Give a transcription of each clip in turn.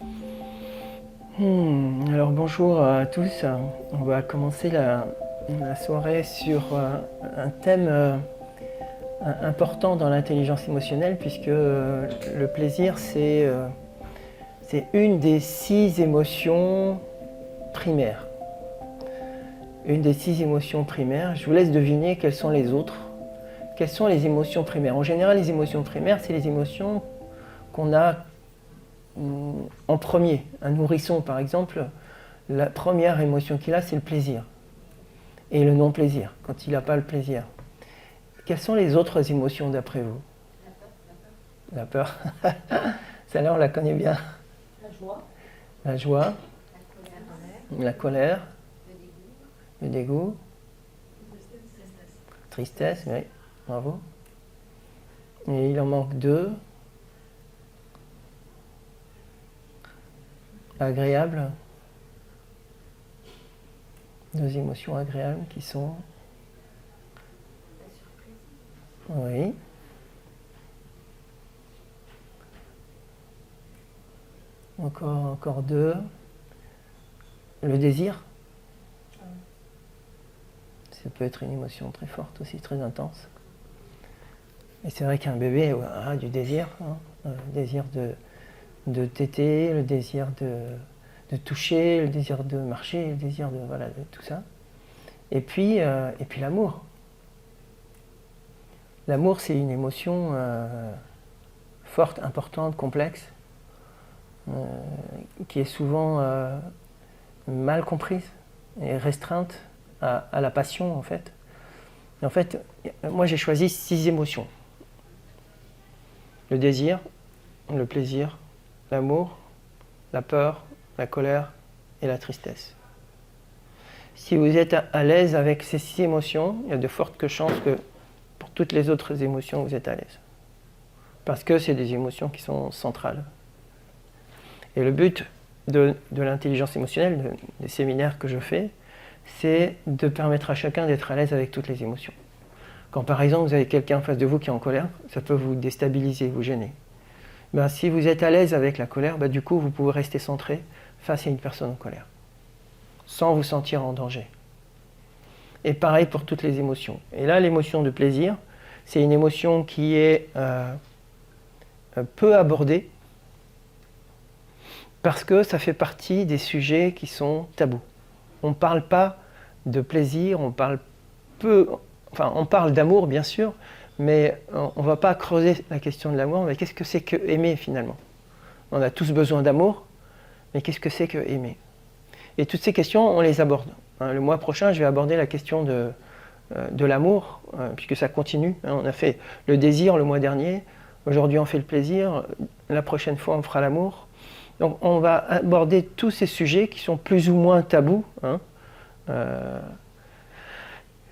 Alors bonjour à tous, on va commencer la soirée sur un thème important dans l'intelligence émotionnelle puisque le plaisir c'est une des 6 émotions primaires. Une des 6 émotions primaires, je vous laisse deviner quelles sont les autres. Quelles sont les émotions primaires? En général, les émotions primaires, c'est les émotions qu'on a en premier. Un nourrisson, par exemple, la première émotion qu'il a, c'est le plaisir. Et le non-plaisir, quand il n'a pas le plaisir. Quelles sont les autres émotions d'après vous? La peur. Celle-là, on la connaît bien. La joie. La joie. La colère. Le dégoût. Tristesse, oui. Bravo. Et il en manque 2. Agréable. 2 émotions agréables qui sont... Oui. Encore 2. Le désir. Ça peut être une émotion très forte aussi, très intense. Et c'est vrai qu'un bébé a du désir, le désir de téter, le désir de toucher, le désir de marcher, le désir de tout ça. Et puis l'amour. L'amour, c'est une émotion forte, importante, complexe, qui est souvent mal comprise et restreinte à la passion, en fait. Et en fait, moi j'ai choisi 6 émotions. Le désir, le plaisir, l'amour, la peur, la colère et la tristesse. Si vous êtes à l'aise avec ces 6 émotions, il y a de fortes chances que pour toutes les autres émotions, vous êtes à l'aise. Parce que c'est des émotions qui sont centrales. Et le but de l'intelligence émotionnelle, des séminaires que je fais, c'est de permettre à chacun d'être à l'aise avec toutes les émotions. Quand par exemple vous avez quelqu'un en face de vous qui est en colère, ça peut vous déstabiliser, vous gêner. Si vous êtes à l'aise avec la colère, du coup vous pouvez rester centré face à une personne en colère, sans vous sentir en danger. Et pareil pour toutes les émotions. Et là, l'émotion de plaisir, c'est une émotion qui est peu abordée, parce que ça fait partie des sujets qui sont tabous. On ne parle pas de plaisir, on parle d'amour bien sûr, mais on ne va pas creuser la question de l'amour. Mais qu'est-ce que c'est que aimer finalement? On a tous besoin d'amour, mais qu'est-ce que c'est que aimer? Et toutes ces questions, on les aborde. Le mois prochain, je vais aborder la question de l'amour, puisque ça continue. On a fait le désir le mois dernier, aujourd'hui on fait le plaisir, la prochaine fois on fera l'amour. Donc on va aborder tous ces sujets qui sont plus ou moins tabous.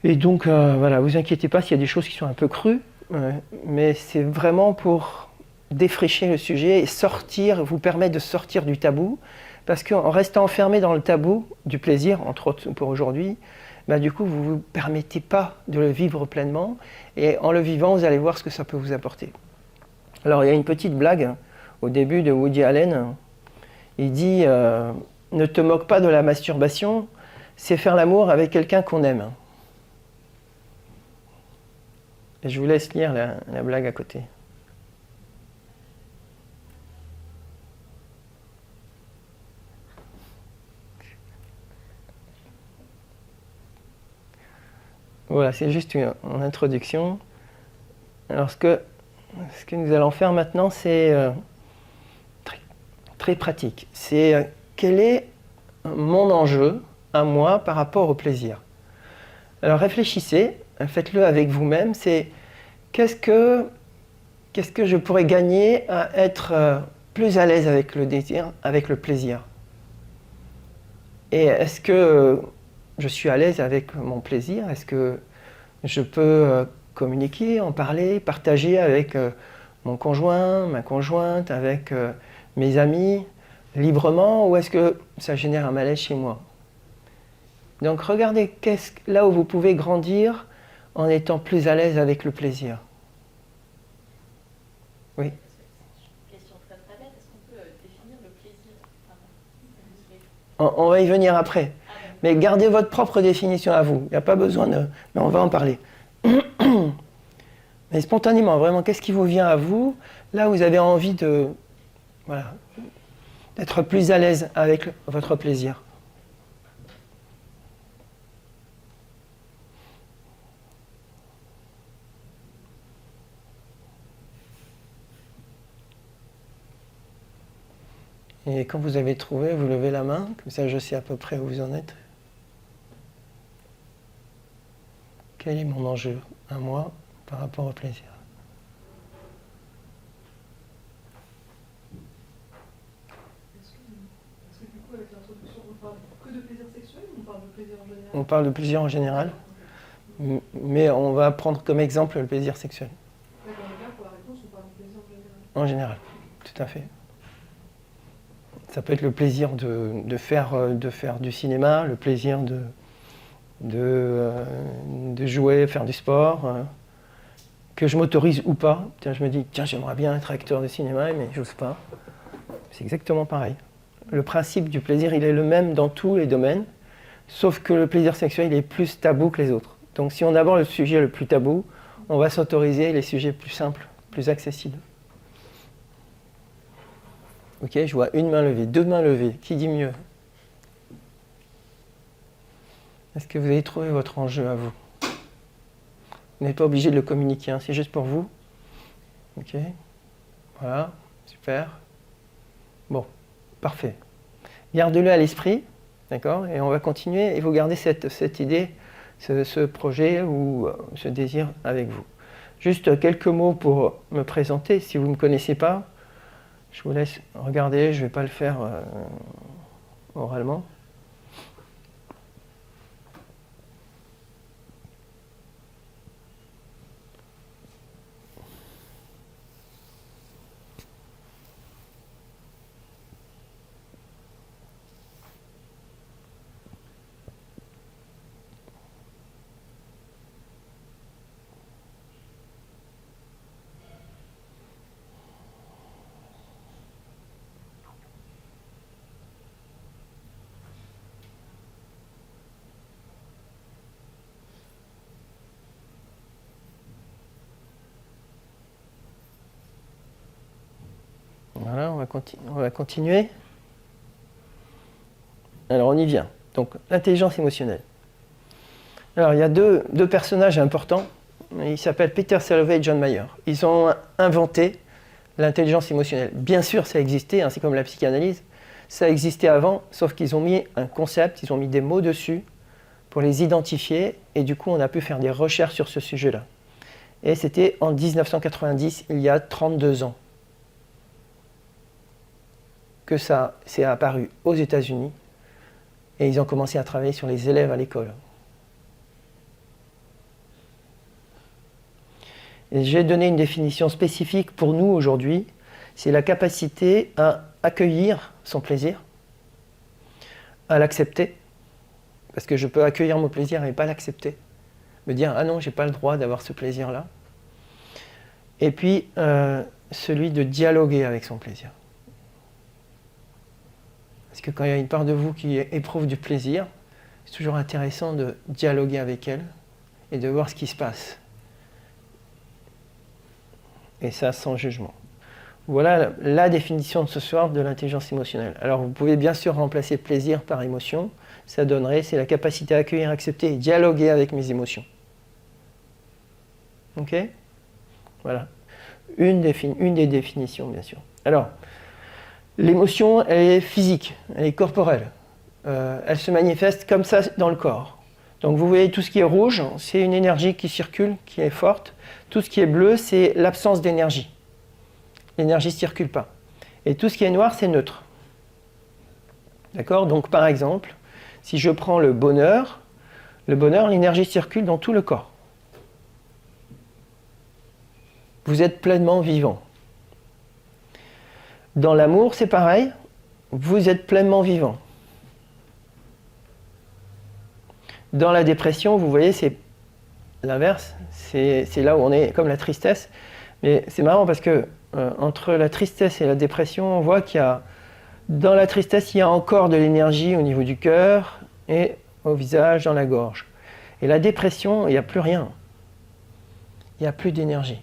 Et donc voilà, vous inquiétez pas s'il y a des choses qui sont un peu crues, mais c'est vraiment pour défricher le sujet et vous permettre de sortir du tabou, parce qu'en restant enfermé dans le tabou du plaisir, entre autres pour aujourd'hui, du coup vous ne vous permettez pas de le vivre pleinement, et en le vivant vous allez voir ce que ça peut vous apporter. Alors il y a une petite blague au début de Woody Allen. Il dit ne te moque pas de la masturbation, c'est faire l'amour avec quelqu'un qu'on aime. Et je vous laisse lire la blague à côté. Voilà, c'est juste une introduction. Alors ce que nous allons faire maintenant, c'est très pratique. C'est quel est mon enjeu à moi par rapport au plaisir. Alors réfléchissez, faites-le avec vous-même, c'est qu'est-ce que je pourrais gagner à être plus à l'aise avec le désir, avec le plaisir? Et est-ce que je suis à l'aise avec mon plaisir? Est-ce que je peux communiquer, en parler, partager avec mon conjoint, ma conjointe, avec mes amis, librement, ou est-ce que ça génère un malaise chez moi? Donc regardez là où vous pouvez grandir en étant plus à l'aise avec le plaisir. Oui. Question très très bête, est-ce qu'on peut définir le plaisir? On va y venir après. Mais gardez votre propre définition à vous. Il n'y a pas besoin de... Mais on va en parler. Mais spontanément, vraiment, qu'est-ce qui vous vient à vous, là où vous avez envie de... Voilà. D'être plus à l'aise avec votre plaisir. Et quand vous avez trouvé, vous levez la main, comme ça je sais à peu près où vous en êtes. Quel est mon enjeu à moi par rapport au plaisir? Parce que du coup, avec l'introduction, on parle que de plaisir sexuel ou on parle de plaisir en général? On parle de plaisir en général, mais on va prendre comme exemple le plaisir sexuel. D'accord, mais là, pour la réponse, on parle de plaisir en général. En général, tout à fait. Ça peut être le plaisir de faire du cinéma, le plaisir de jouer, faire du sport, que je m'autorise ou pas. Tiens, je me dis, tiens, j'aimerais bien être acteur de cinéma, mais j'ose pas. C'est exactement pareil. Le principe du plaisir, il est le même dans tous les domaines, sauf que le plaisir sexuel, il est plus tabou que les autres. Donc si on aborde le sujet le plus tabou, on va s'autoriser les sujets plus simples, plus accessibles. Ok, je vois une main levée, deux mains levées. Qui dit mieux? Est-ce que vous avez trouvé votre enjeu à vous? Vous n'êtes pas obligé de le communiquer, hein, c'est juste pour vous. Ok, voilà, super. Bon, parfait. Gardez-le à l'esprit, d'accord? Et on va continuer et vous gardez cette idée, ce projet ou ce désir avec vous. Juste quelques mots pour me présenter, si vous ne me connaissez pas. Je vous laisse regarder, je ne vais pas le faire oralement. Voilà, on va continuer. Alors, on y vient. Donc, l'intelligence émotionnelle. Alors, il y a deux personnages importants. Ils s'appellent Peter Salovey et John Mayer. Ils ont inventé l'intelligence émotionnelle. Bien sûr, ça existait, hein, c'est comme la psychanalyse. Ça existait avant, sauf qu'ils ont mis un concept, ils ont mis des mots dessus pour les identifier. Et du coup, on a pu faire des recherches sur ce sujet-là. Et c'était en 1990, il y a 32 ans, que ça s'est apparu aux États-Unis. Et ils ont commencé à travailler sur les élèves à l'école. Et j'ai donné une définition spécifique pour nous aujourd'hui. C'est la capacité à accueillir son plaisir, à l'accepter. Parce que je peux accueillir mon plaisir et ne pas l'accepter. Me dire, ah non, je n'ai pas le droit d'avoir ce plaisir-là. Et puis, celui de dialoguer avec son plaisir. Parce que quand il y a une part de vous qui éprouve du plaisir, c'est toujours intéressant de dialoguer avec elle et de voir ce qui se passe. Et ça, sans jugement. Voilà la définition de ce soir de l'intelligence émotionnelle. Alors, vous pouvez bien sûr remplacer plaisir par émotion. Ça donnerait, c'est la capacité à accueillir, accepter et dialoguer avec mes émotions. Ok? Voilà. Une des définitions, bien sûr. Alors, l'émotion, elle est physique, elle est corporelle. Elle se manifeste comme ça dans le corps. Donc vous voyez, tout ce qui est rouge, c'est une énergie qui circule, qui est forte. Tout ce qui est bleu, c'est l'absence d'énergie. L'énergie ne circule pas. Et tout ce qui est noir, c'est neutre. D'accord? Donc par exemple, si je prends le bonheur, l'énergie circule dans tout le corps. Vous êtes pleinement vivant. Dans l'amour, c'est pareil, vous êtes pleinement vivant. Dans la dépression, vous voyez, c'est l'inverse, c'est là où on est comme la tristesse. Mais c'est marrant parce que entre la tristesse et la dépression, on voit qu'il y a Dans la tristesse, il y a encore de l'énergie au niveau du cœur et au visage, dans la gorge. Et la dépression, il n'y a plus rien. Il n'y a plus d'énergie.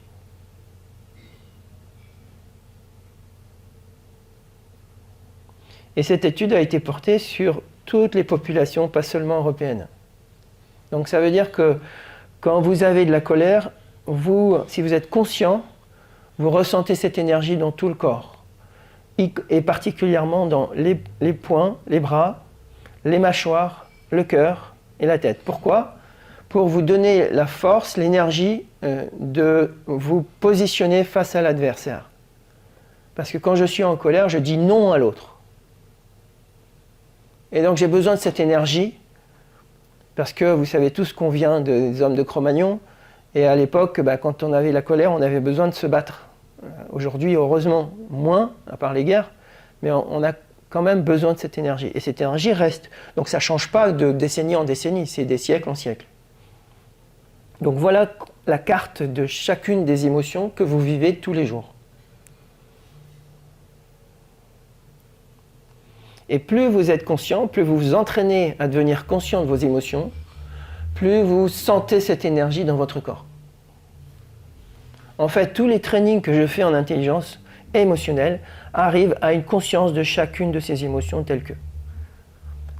Et cette étude a été portée sur toutes les populations, pas seulement européennes. Donc ça veut dire que quand vous avez de la colère, si vous êtes conscient, vous ressentez cette énergie dans tout le corps, et particulièrement dans les poings, les bras, les mâchoires, le cœur et la tête. Pourquoi ? Pour vous donner la force, l'énergie de vous positionner face à l'adversaire. Parce que quand je suis en colère, je dis non à l'autre. Et donc j'ai besoin de cette énergie, parce que vous savez tous qu'on vient des hommes de Cro-Magnon, et à l'époque, quand on avait la colère, on avait besoin de se battre. Aujourd'hui, heureusement, moins, à part les guerres, mais on a quand même besoin de cette énergie. Et cette énergie reste. Donc ça ne change pas de décennie en décennie, c'est des siècles en siècles. Donc voilà la carte de chacune des émotions que vous vivez tous les jours. Et plus vous êtes conscient, plus vous vous entraînez à devenir conscient de vos émotions, plus vous sentez cette énergie dans votre corps. En fait, tous les trainings que je fais en intelligence émotionnelle arrivent à une conscience de chacune de ces émotions telles que.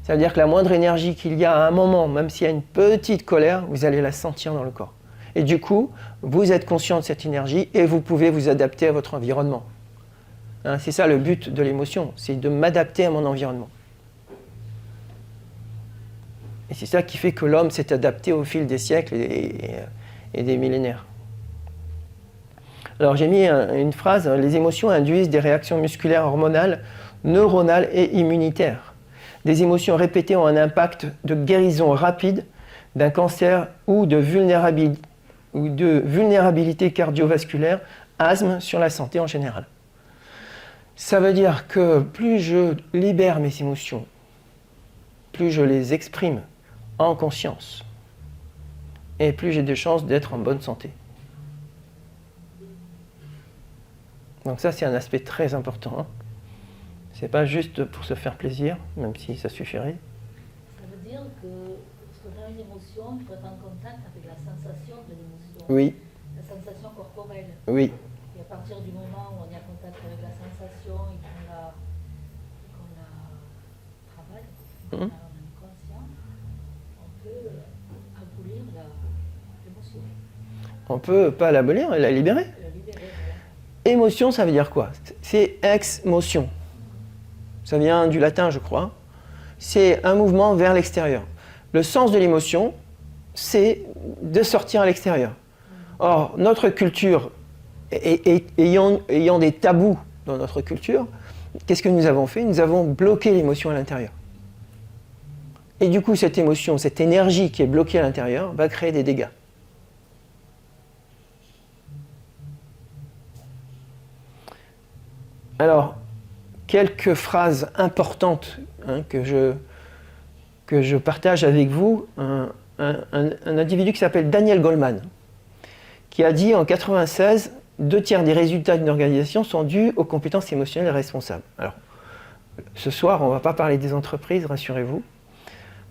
Ça veut dire que la moindre énergie qu'il y a à un moment, même s'il y a une petite colère, vous allez la sentir dans le corps. Et du coup, vous êtes conscient de cette énergie et vous pouvez vous adapter à votre environnement. C'est ça le but de l'émotion, c'est de m'adapter à mon environnement. Et c'est ça qui fait que l'homme s'est adapté au fil des siècles et des millénaires. Alors j'ai mis une phrase, les émotions induisent des réactions musculaires, hormonales, neuronales et immunitaires. Des émotions répétées ont un impact de guérison rapide d'un cancer ou de vulnérabilité cardiovasculaire, asthme sur la santé en général. Ça veut dire que plus je libère mes émotions, plus je les exprime en conscience, et plus j'ai de chances d'être en bonne santé. Donc ça, c'est un aspect très important. C'est pas juste pour se faire plaisir, même si ça suffirait. Ça veut dire que lorsqu'on a une émotion, il faut être en contact avec la sensation de l'émotion. Oui. La sensation corporelle. Oui. Et à partir du moment où on est en contact avec la sensation et qu'on la travaille, on est conscient, on peut abolir l'émotion. On peut pas l'abolir, la libérer. La libérer, voilà. Émotion, ça veut dire quoi ? C'est ex-motion. Ça vient du latin, je crois. C'est un mouvement vers l'extérieur. Le sens de l'émotion, c'est de sortir à l'extérieur. Or, notre culture, ayant des tabous dans notre culture, qu'est-ce que nous avons fait ? Nous avons bloqué l'émotion à l'intérieur. Et du coup, cette émotion, cette énergie qui est bloquée à l'intérieur, va créer des dégâts. Alors, quelques phrases importantes que je partage avec vous. Un individu qui s'appelle Daniel Goleman, qui a dit en 1996, 2/3 des résultats d'une organisation sont dus aux compétences émotionnelles responsables. Alors, ce soir, on ne va pas parler des entreprises, rassurez-vous,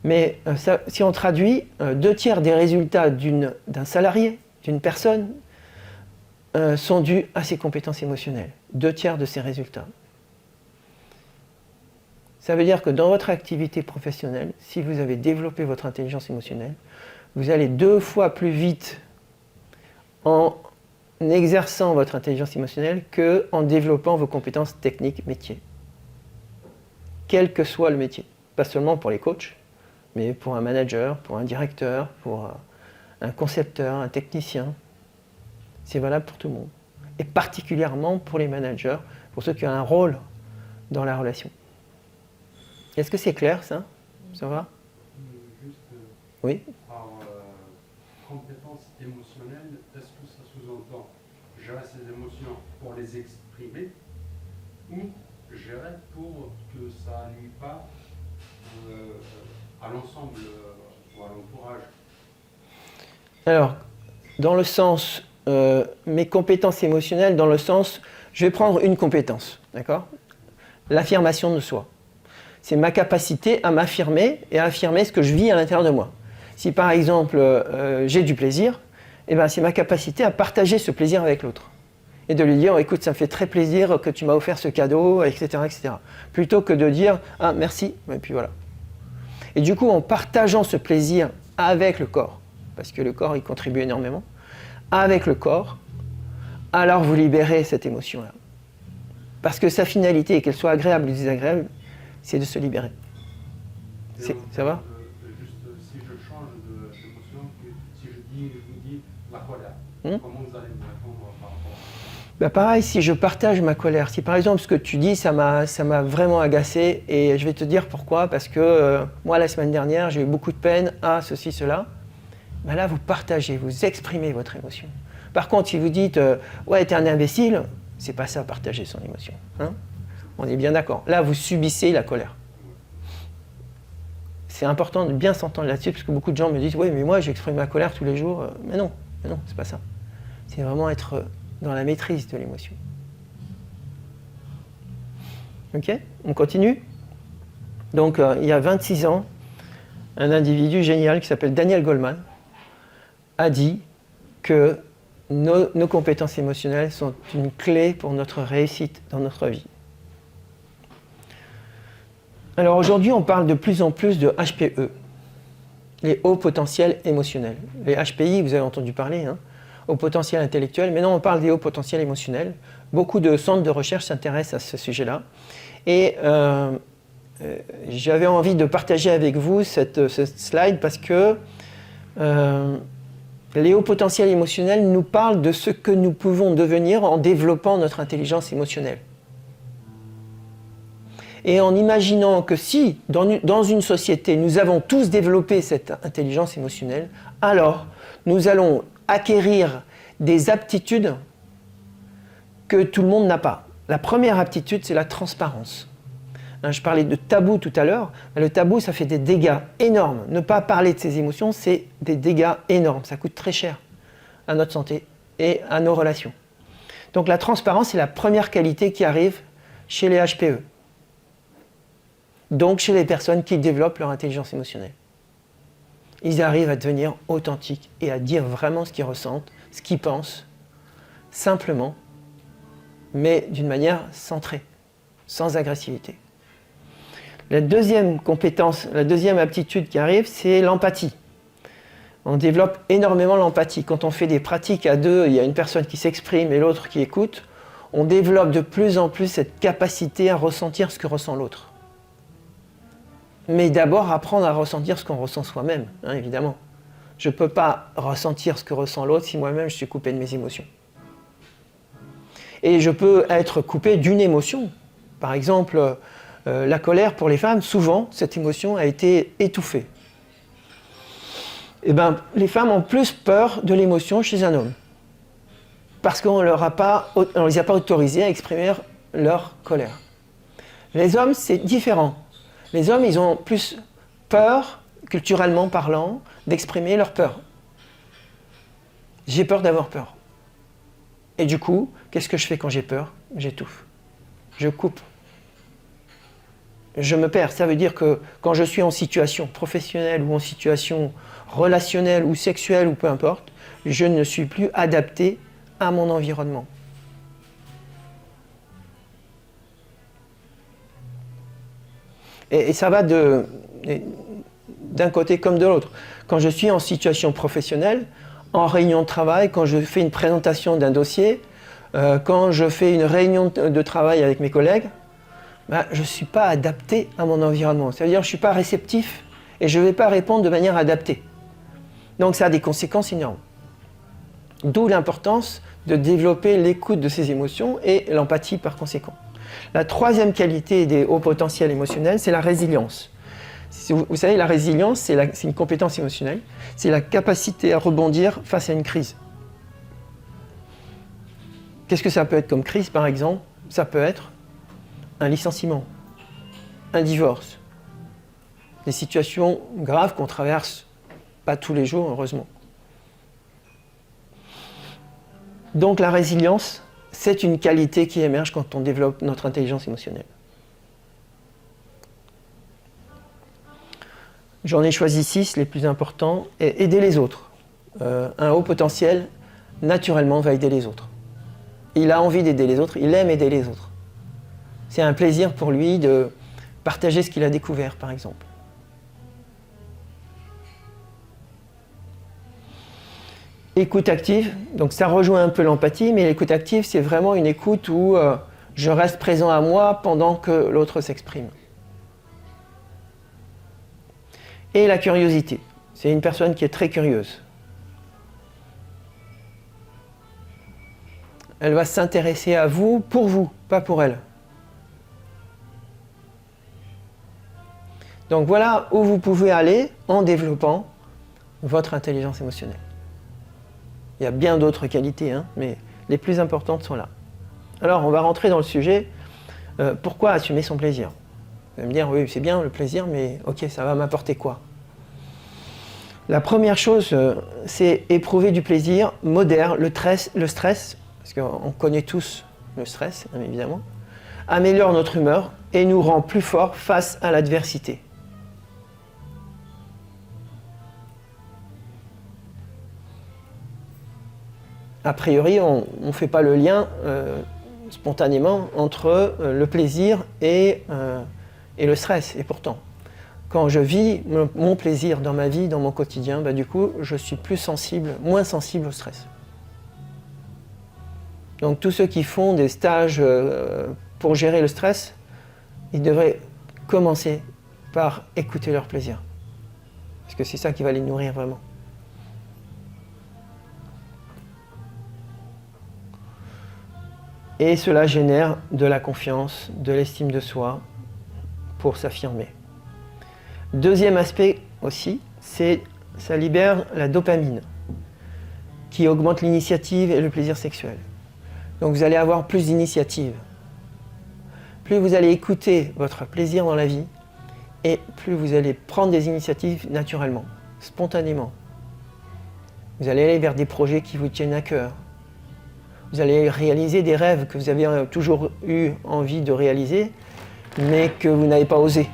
mais si on traduit, 2/3 des résultats d'un salarié, d'une personne, sont dus à ses compétences émotionnelles. 2/3 de ses résultats. Ça veut dire que dans votre activité professionnelle, si vous avez développé votre intelligence émotionnelle, vous allez 2 fois plus vite en exerçant votre intelligence émotionnelle qu'en développant vos compétences techniques métiers. Quel que soit le métier. Pas seulement pour les coachs, mais pour un manager, pour un directeur, pour un concepteur, un technicien. C'est valable pour tout le monde. Et particulièrement pour les managers, pour ceux qui ont un rôle dans la relation. Est-ce que c'est clair, ça ? Ça va ? Juste Oui. par compétence émotionnelle, est-ce que ça sous-entend gérer ces émotions pour les exprimer ou gérer pour que ça nuit pas à l'ensemble ou à l'entourage ? Alors, dans le sens, mes compétences émotionnelles, dans le sens, je vais prendre une compétence, d'accord ? l'affirmation de soi. C'est ma capacité à m'affirmer et à affirmer ce que je vis à l'intérieur de moi. Si par exemple j'ai du plaisir, eh ben, c'est ma capacité à partager ce plaisir avec l'autre. Et de lui dire, écoute, ça me fait très plaisir que tu m'as offert ce cadeau, etc., etc. Plutôt que de dire, ah merci, et puis voilà. Et du coup, en partageant ce plaisir avec le corps, parce que le corps, il contribue énormément, avec le corps, alors vous libérez cette émotion-là. Parce que sa finalité, qu'elle soit agréable ou désagréable, c'est de se libérer. Ça va ? Juste si je change d'émotion, si je vous dis la colère, comment vous allez me répondre par rapport à ça ? Bah pareil, si je partage ma colère, si par exemple ce que tu dis, ça m'a vraiment agacé, et je vais te dire pourquoi, parce que moi la semaine dernière, j'ai eu beaucoup de peine à ceci, cela, bah là vous partagez, vous exprimez votre émotion. Par contre, si vous dites ouais, t'es un imbécile, c'est pas ça, partager son émotion. Hein, on est bien d'accord. Là, vous subissez la colère. C'est important de bien s'entendre là-dessus, parce que beaucoup de gens me disent oui, mais moi j'exprime ma colère tous les jours. Mais non, c'est pas ça. C'est vraiment être dans la maîtrise de l'émotion. Ok ? On continue ? Donc, il y a 26 ans, un individu génial qui s'appelle Daniel Goleman a dit que nos compétences émotionnelles sont une clé pour notre réussite dans notre vie. Alors aujourd'hui, on parle de plus en plus de HPE, les hauts potentiels émotionnels. Les HPI, vous avez entendu parler, hein, hauts potentiels intellectuels. Maintenant, on parle des hauts potentiels émotionnels. Beaucoup de centres de recherche s'intéressent à ce sujet-là. Et j'avais envie de partager avec vous cette slide parce que les hauts potentiels émotionnels nous parlent de ce que nous pouvons devenir en développant notre intelligence émotionnelle. Et en imaginant que si, dans une société, nous avons tous développé cette intelligence émotionnelle, alors nous allons acquérir des aptitudes que tout le monde n'a pas. La première aptitude, c'est la transparence. Je parlais de tabou tout à l'heure. Le tabou, ça fait des dégâts énormes. Ne pas parler de ses émotions, c'est des dégâts énormes. Ça coûte très cher à notre santé et à nos relations. Donc la transparence, c'est la première qualité qui arrive chez les HPE. Donc chez les personnes qui développent leur intelligence émotionnelle. Ils arrivent à devenir authentiques et à dire vraiment ce qu'ils ressentent, ce qu'ils pensent, simplement, mais d'une manière centrée, sans agressivité. La deuxième compétence, la deuxième aptitude qui arrive, c'est l'empathie. On développe énormément l'empathie. Quand on fait des pratiques à deux, il y a une personne qui s'exprime et l'autre qui écoute, on développe de plus en plus cette capacité à ressentir ce que ressent l'autre. Mais d'abord, apprendre à ressentir ce qu'on ressent soi-même, hein, évidemment. Je ne peux pas ressentir ce que ressent l'autre si moi-même je suis coupé de mes émotions. Et je peux être coupé d'une émotion. Par exemple, la colère pour les femmes, souvent, cette émotion a été étouffée. Eh bien, les femmes ont plus peur de l'émotion chez un homme. Parce qu'on ne les a pas autorisées à exprimer leur colère. Les hommes, c'est différent. Les hommes, ils ont plus peur, culturellement parlant, d'exprimer leur peur. J'ai peur d'avoir peur. Et du coup, qu'est-ce que je fais quand j'ai peur ? J'étouffe. Je coupe. Je me perds. Ça veut dire que quand je suis en situation professionnelle ou en situation relationnelle ou sexuelle ou peu importe, je ne suis plus adapté à mon environnement. Et ça va d'un côté comme de l'autre. Quand je suis en situation professionnelle, en réunion de travail, quand je fais une présentation d'un dossier, quand je fais une réunion de travail avec mes collègues, je ne suis pas adapté à mon environnement. Ça veut dire que je ne suis pas réceptif et je ne vais pas répondre de manière adaptée. Donc ça a des conséquences énormes. D'où l'importance de développer l'écoute de ses émotions et l'empathie par conséquent. La troisième qualité des hauts potentiels émotionnels, c'est la résilience. Vous savez, la résilience, c'est une compétence émotionnelle. C'est la capacité à rebondir face à une crise. Qu'est-ce que ça peut être comme crise, par exemple ? Ça peut être un licenciement, un divorce, des situations graves qu'on traverse pas tous les jours, heureusement. Donc la résilience, c'est une qualité qui émerge quand on développe notre intelligence émotionnelle. J'en ai choisi 6, les plus importants. Et aider les autres. Un haut potentiel, naturellement, va aider les autres. Il a envie d'aider les autres, il aime aider les autres. C'est un plaisir pour lui de partager ce qu'il a découvert, par exemple. Écoute active, donc ça rejoint un peu l'empathie, mais l'écoute active, c'est vraiment une écoute où je reste présent à moi pendant que l'autre s'exprime. Et la curiosité, c'est une personne qui est très curieuse. Elle va s'intéresser à vous, pas pour elle. Donc voilà où vous pouvez aller en développant votre intelligence émotionnelle. Il y a bien d'autres qualités, hein, mais les plus importantes sont là. Alors on va rentrer dans le sujet. Pourquoi assumer son plaisir? Vous allez me dire, oui, c'est bien le plaisir, mais ok, ça va m'apporter quoi? La première chose, c'est éprouver du plaisir, modère le stress, parce qu'on connaît tous le stress, hein, évidemment, améliore notre humeur et nous rend plus forts face à l'adversité. A priori, on ne fait pas le lien spontanément entre le plaisir et le stress. Et pourtant, quand je vis mon plaisir dans ma vie, dans mon quotidien, bah, du coup, je suis moins sensible au stress. Donc tous ceux qui font des stages pour gérer le stress, ils devraient commencer par écouter leur plaisir. Parce que c'est ça qui va les nourrir vraiment. Et cela génère de la confiance, de l'estime de soi pour s'affirmer. Deuxième aspect aussi, c'est ça libère la dopamine qui augmente l'initiative et le plaisir sexuel. Donc vous allez avoir plus d'initiative. Plus vous allez écouter votre plaisir dans la vie et plus vous allez prendre des initiatives naturellement, spontanément. Vous allez aller vers des projets qui vous tiennent à cœur. Vous allez réaliser des rêves que vous avez toujours eu envie de réaliser, mais que vous n'avez pas osé.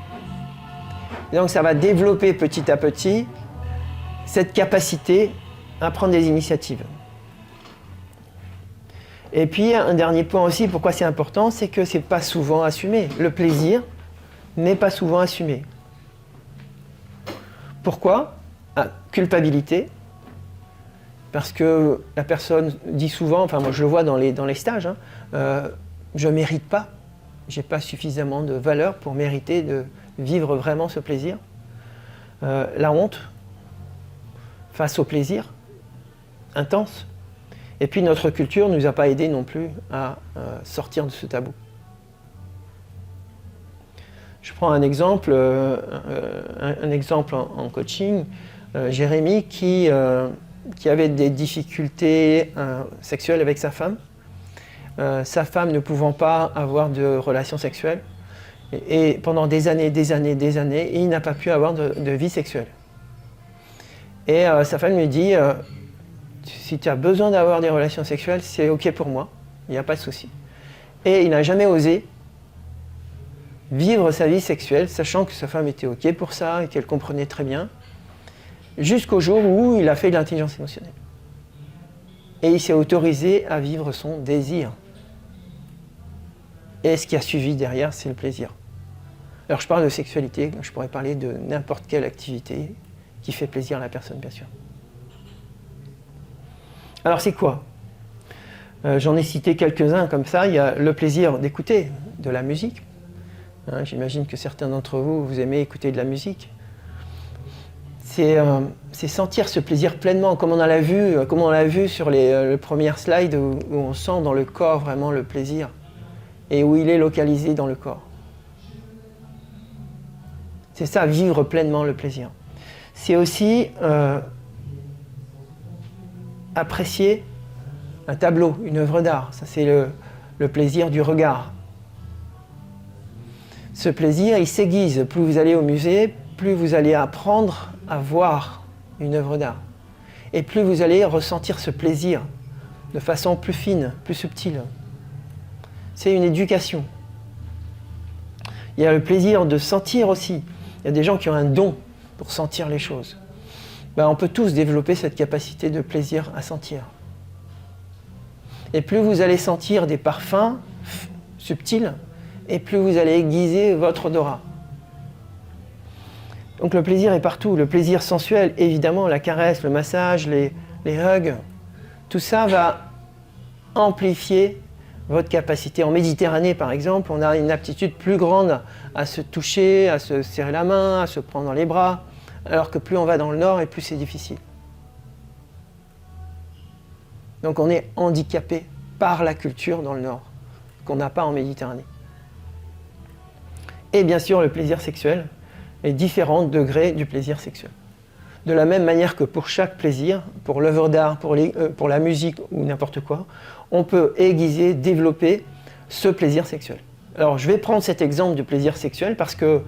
Et donc ça va développer petit à petit cette capacité à prendre des initiatives. Et puis un dernier point aussi, pourquoi c'est important, c'est que c'est pas souvent assumé. Le plaisir n'est pas souvent assumé. Pourquoi? Culpabilité. Parce que la personne dit souvent, enfin moi je le vois dans les stages, je ne mérite pas, je n'ai pas suffisamment de valeur pour mériter de vivre vraiment ce plaisir. La honte face au plaisir intense. Et puis notre culture ne nous a pas aidés non plus à sortir de ce tabou. Je prends un exemple, en coaching, Jérémy qui avait des difficultés sexuelles avec sa femme. Sa femme ne pouvant pas avoir de relations sexuelles. Et pendant des années, il n'a pas pu avoir de vie sexuelle. Et sa femme lui dit, si tu as besoin d'avoir des relations sexuelles, c'est ok pour moi, il n'y a pas de souci. Et il n'a jamais osé vivre sa vie sexuelle, sachant que sa femme était ok pour ça et qu'elle comprenait très bien, jusqu'au jour où il a fait de l'intelligence émotionnelle. Et il s'est autorisé à vivre son désir. Et ce qui a suivi derrière, c'est le plaisir. Alors je parle de sexualité, je pourrais parler de n'importe quelle activité qui fait plaisir à la personne, bien sûr. Alors c'est quoi? J'en ai cité quelques-uns comme ça. Il y a le plaisir d'écouter de la musique. J'imagine que certains d'entre vous, vous aimez écouter de la musique. C'est sentir ce plaisir pleinement, comme on l'a vu sur le premier slide où on sent dans le corps vraiment le plaisir et où il est localisé dans le corps. C'est ça, vivre pleinement le plaisir. C'est aussi apprécier un tableau, une œuvre d'art. Ça, c'est le plaisir du regard. Ce plaisir, il s'aiguise. Plus vous allez au musée, plus vous allez apprendre à voir une œuvre d'art. Et plus vous allez ressentir ce plaisir de façon plus fine, plus subtile. C'est une éducation. Il y a le plaisir de sentir aussi. Il y a des gens qui ont un don pour sentir les choses. Ben, on peut tous développer cette capacité de plaisir à sentir. Et plus vous allez sentir des parfums subtils, et plus vous allez aiguiser votre odorat. Donc le plaisir est partout. Le plaisir sensuel, évidemment, la caresse, le massage, les hugs, tout ça va amplifier votre capacité. En Méditerranée, par exemple, on a une aptitude plus grande à se toucher, à se serrer la main, à se prendre dans les bras, alors que plus on va dans le nord et plus c'est difficile. Donc on est handicapé par la culture dans le nord, qu'on n'a pas en Méditerranée. Et bien sûr, le plaisir sexuel est différents degrés du plaisir sexuel. De la même manière que pour chaque plaisir, pour l'œuvre d'art, pour la musique ou n'importe quoi, on peut aiguiser, développer ce plaisir sexuel. Alors je vais prendre cet exemple du plaisir sexuel parce que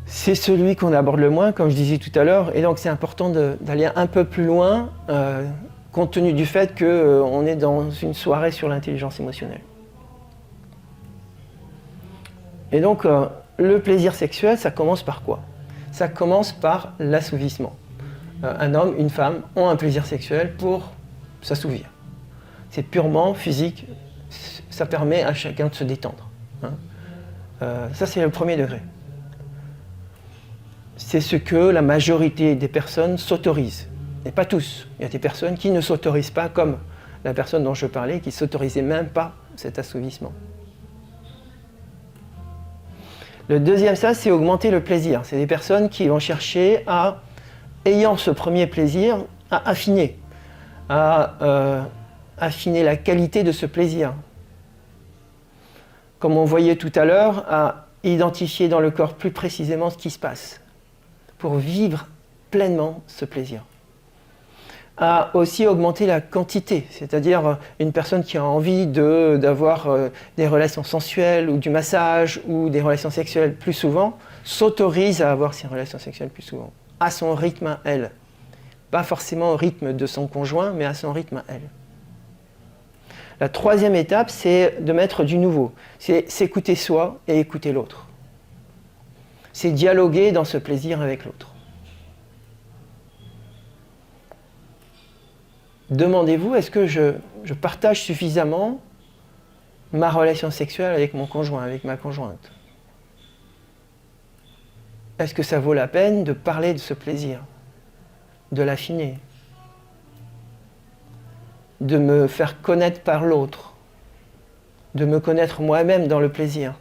c'est celui qu'on aborde le moins, comme je disais tout à l'heure, et donc c'est important d'aller un peu plus loin, compte tenu du fait qu'on est dans une soirée sur l'intelligence émotionnelle. Et donc, le plaisir sexuel, ça commence par quoi? Ça commence par l'assouvissement. Un homme, une femme ont un plaisir sexuel pour s'assouvir. C'est purement physique, ça permet à chacun de se détendre. Ça, c'est le premier degré. C'est ce que la majorité des personnes s'autorisent. Et pas tous. Il y a des personnes qui ne s'autorisent pas, comme la personne dont je parlais, qui ne s'autorisait même pas cet assouvissement. Le deuxième sens, c'est augmenter le plaisir. C'est des personnes qui vont chercher à, ayant ce premier plaisir, à affiner la qualité de ce plaisir. Comme on voyait tout à l'heure, à identifier dans le corps plus précisément ce qui se passe, pour vivre pleinement ce plaisir. À aussi augmenter la quantité, c'est-à-dire une personne qui a envie d'avoir des relations sensuelles ou du massage ou des relations sexuelles plus souvent, s'autorise à avoir ces relations sexuelles plus souvent, à son rythme à elle. Pas forcément au rythme de son conjoint, mais à son rythme à elle. La troisième étape, c'est de mettre du nouveau. C'est s'écouter soi et écouter l'autre. C'est dialoguer dans ce plaisir avec l'autre. Demandez-vous, est-ce que je partage suffisamment ma relation sexuelle avec mon conjoint, avec ma conjointe? Est-ce que ça vaut la peine de parler de ce plaisir, de l'affiner, de me faire connaître par l'autre, de me connaître moi-même dans le plaisir?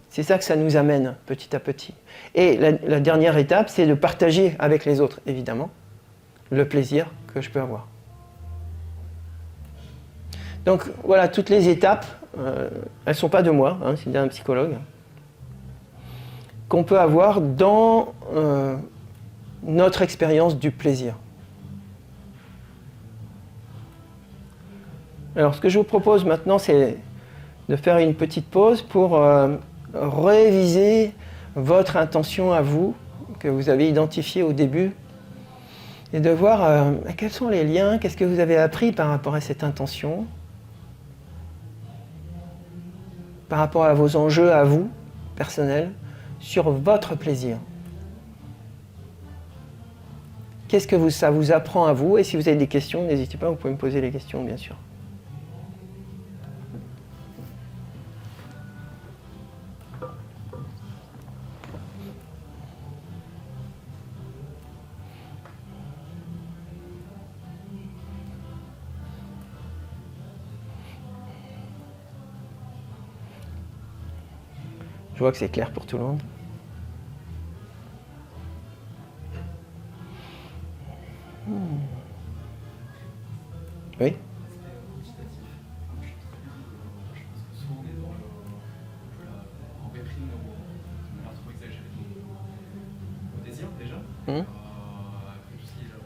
C'est ça que ça nous amène petit à petit. Et la dernière étape, c'est de partager avec les autres, évidemment, le plaisir que je peux avoir. Donc voilà, toutes les étapes, elles ne sont pas de moi, c'est d'un psychologue, qu'on peut avoir dans notre expérience du plaisir. Alors ce que je vous propose maintenant, c'est de faire une petite pause pour réviser votre intention à vous, que vous avez identifiée au début, et de voir quels sont les liens, qu'est-ce que vous avez appris par rapport à cette intention, par rapport à vos enjeux à vous, personnels, sur votre plaisir. Qu'est-ce que ça vous apprend à vous? Et si vous avez des questions, n'hésitez pas, vous pouvez me poser les questions, bien sûr. Je vois que c'est clair pour tout le monde. Oui? Souvent on est dans en réprime on a trop exagéré au désir déjà. Après tout ce qui est plaisir.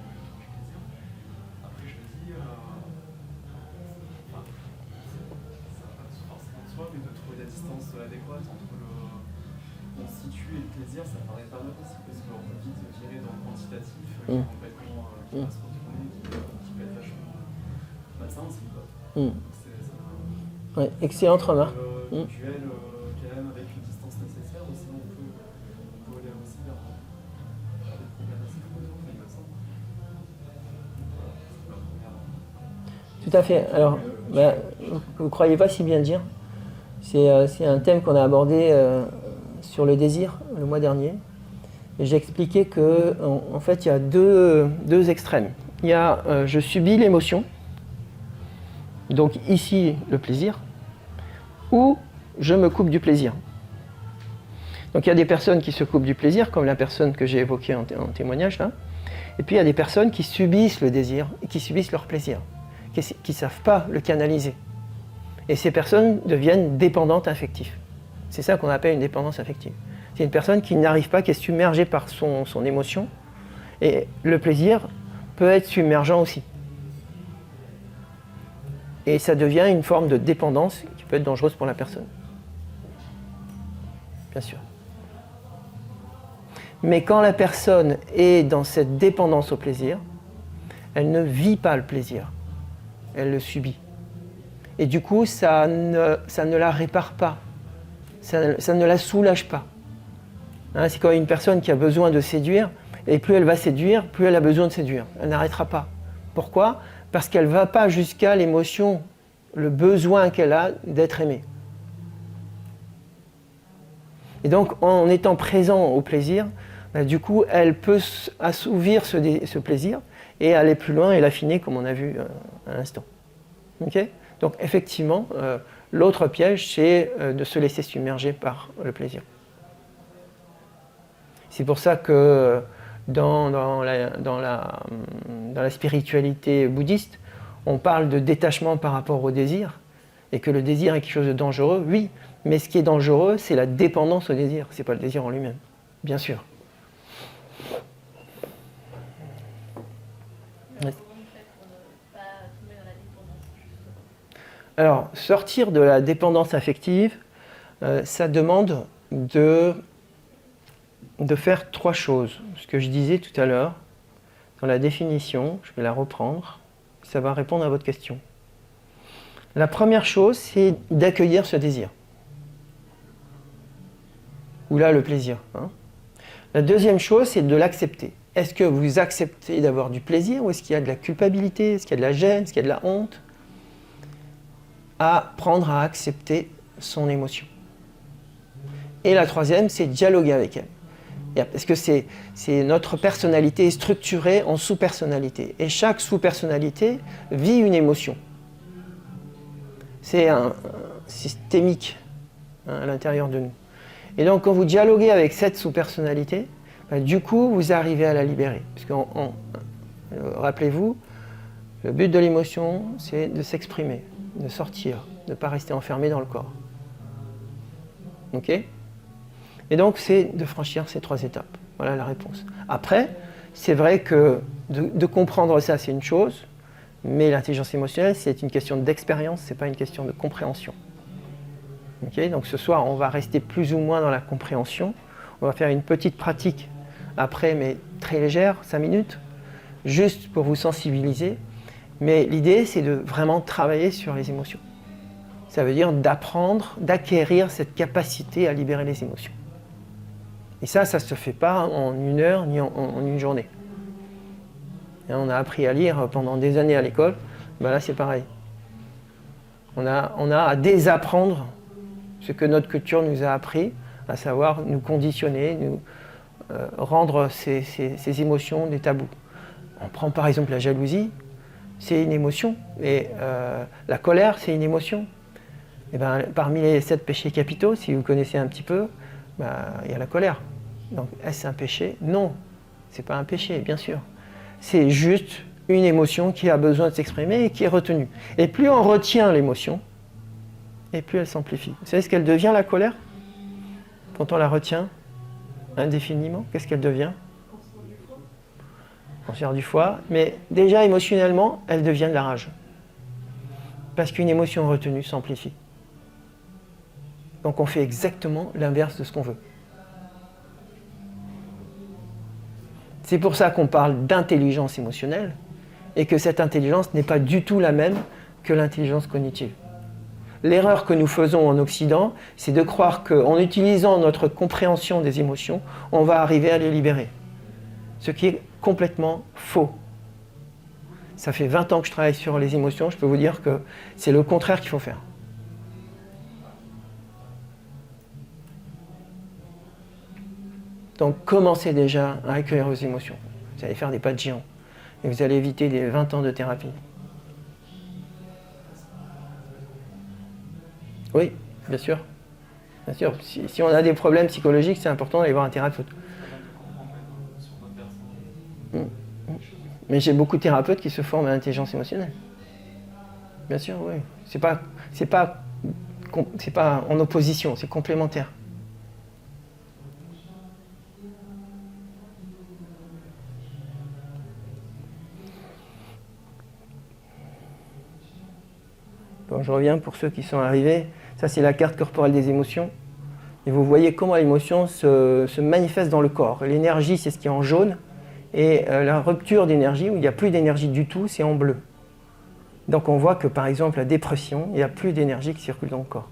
Après je me dis, ça va pas forcément de soi, mais de trouver la distance adéquate entre le situe et le plaisir, ça paraît pas mal aussi parce qu'on peut vite virer dans le quantitatif qui est complètement qui va se retourner, qui peut être vachement malsain aussi quoi. Ouais, excellente remarque. Duel quand même avec une distance nécessaire, ou sinon on peut aller aussi vers tout à fait. Alors, vous ne croyez pas si bien dire. C'est un thème qu'on a abordé sur le désir le mois dernier. Et j'ai expliqué qu'en fait, il y a deux extrêmes. Il y a je subis l'émotion, donc ici le plaisir, ou je me coupe du plaisir. Donc il y a des personnes qui se coupent du plaisir, comme la personne que j'ai évoquée en témoignage là. Et puis il y a des personnes qui subissent le désir, qui subissent leur plaisir, qui ne savent pas le canaliser. Et ces personnes deviennent dépendantes affectives. C'est ça qu'on appelle une dépendance affective. C'est une personne qui n'arrive pas, qui est submergée par son émotion. Et le plaisir peut être submergent aussi. Et ça devient une forme de dépendance qui peut être dangereuse pour la personne. Bien sûr. Mais quand la personne est dans cette dépendance au plaisir, elle ne vit pas le plaisir. Elle le subit. Et du coup, ça ne la répare pas. Ça ne la soulage pas. Hein, c'est comme une personne qui a besoin de séduire, et plus elle va séduire, plus elle a besoin de séduire. Elle n'arrêtera pas. Pourquoi ? Parce qu'elle ne va pas jusqu'à l'émotion, le besoin qu'elle a d'être aimée. Et donc, en étant présent au plaisir, du coup, elle peut assouvir ce plaisir et aller plus loin et l'affiner, comme on a vu à l'instant. Okay ? Donc, effectivement, l'autre piège, c'est de se laisser submerger par le plaisir. C'est pour ça que dans la spiritualité bouddhiste, on parle de détachement par rapport au désir, et que le désir est quelque chose de dangereux, oui, mais ce qui est dangereux, c'est la dépendance au désir, c'est pas le désir en lui-même, bien sûr. Alors, sortir de la dépendance affective, ça demande de faire trois choses. Ce que je disais tout à l'heure, dans la définition, je vais la reprendre, ça va répondre à votre question. La première chose, c'est d'accueillir ce désir. Ou là, le plaisir. Hein. La deuxième chose, c'est de l'accepter. Est-ce que vous acceptez d'avoir du plaisir ou est-ce qu'il y a de la culpabilité, est-ce qu'il y a de la gêne, est-ce qu'il y a de la honte ? Apprendre à accepter son émotion. Et la troisième, c'est dialoguer avec elle. Parce que notre personnalité est structurée en sous-personnalité. Et chaque sous-personnalité vit une émotion. C'est systémique à l'intérieur de nous. Et donc, quand vous dialoguez avec cette sous-personnalité, du coup, vous arrivez à la libérer. Parce que, rappelez-vous, le but de l'émotion, c'est de s'exprimer, de sortir, de ne pas rester enfermé dans le corps. Ok ? Et donc, c'est de franchir ces trois étapes. Voilà la réponse. Après, c'est vrai que de comprendre ça, c'est une chose, mais l'intelligence émotionnelle, c'est une question d'expérience, ce n'est pas une question de compréhension. Okay, donc ce soir, on va rester plus ou moins dans la compréhension. On va faire une petite pratique après, mais très légère, 5 minutes, juste pour vous sensibiliser. Mais l'idée, c'est de vraiment travailler sur les émotions. Ça veut dire d'apprendre, d'acquérir cette capacité à libérer les émotions. Et ça ne se fait pas en 1 heure ni en une journée. Et on a appris à lire pendant des années à l'école, là c'est pareil. On a à désapprendre ce que notre culture nous a appris, à savoir nous conditionner, nous rendre ces émotions des tabous. On prend par exemple la jalousie, c'est une émotion, et la colère, c'est une émotion. Et parmi les 7 péchés capitaux, si vous connaissez un petit peu, il y a la colère. Donc est-ce un péché ? Non, c'est pas un péché, bien sûr. C'est juste une émotion qui a besoin de s'exprimer et qui est retenue. Et plus on retient l'émotion, et plus elle s'amplifie. Vous savez ce qu'elle devient, la colère ? Quand on la retient indéfiniment, qu'est-ce qu'elle devient ? Cancer du foie. Mais déjà émotionnellement, elle devient de la rage. Parce qu'une émotion retenue s'amplifie. Donc on fait exactement l'inverse de ce qu'on veut. C'est pour ça qu'on parle d'intelligence émotionnelle et que cette intelligence n'est pas du tout la même que l'intelligence cognitive. L'erreur que nous faisons en Occident, c'est de croire qu'en utilisant notre compréhension des émotions, on va arriver à les libérer. Ce qui est complètement faux. Ça fait 20 ans que je travaille sur les émotions, je peux vous dire que c'est le contraire qu'il faut faire. Donc commencez déjà à accueillir vos émotions. Vous allez faire des pas de géant. Et vous allez éviter les 20 ans de thérapie. Oui, bien sûr. Bien sûr. Si on a des problèmes psychologiques, c'est important d'aller voir un thérapeute. Mais j'ai beaucoup de thérapeutes qui se forment à l'intelligence émotionnelle. Bien sûr, oui. C'est pas en opposition, c'est complémentaire. Bon, je reviens pour ceux qui sont arrivés. Ça, c'est la carte corporelle des émotions. Et vous voyez comment l'émotion se manifeste dans le corps. L'énergie, c'est ce qui est en jaune. Et la rupture d'énergie, où il n'y a plus d'énergie du tout, c'est en bleu. Donc on voit que par exemple la dépression, il n'y a plus d'énergie qui circule dans le corps.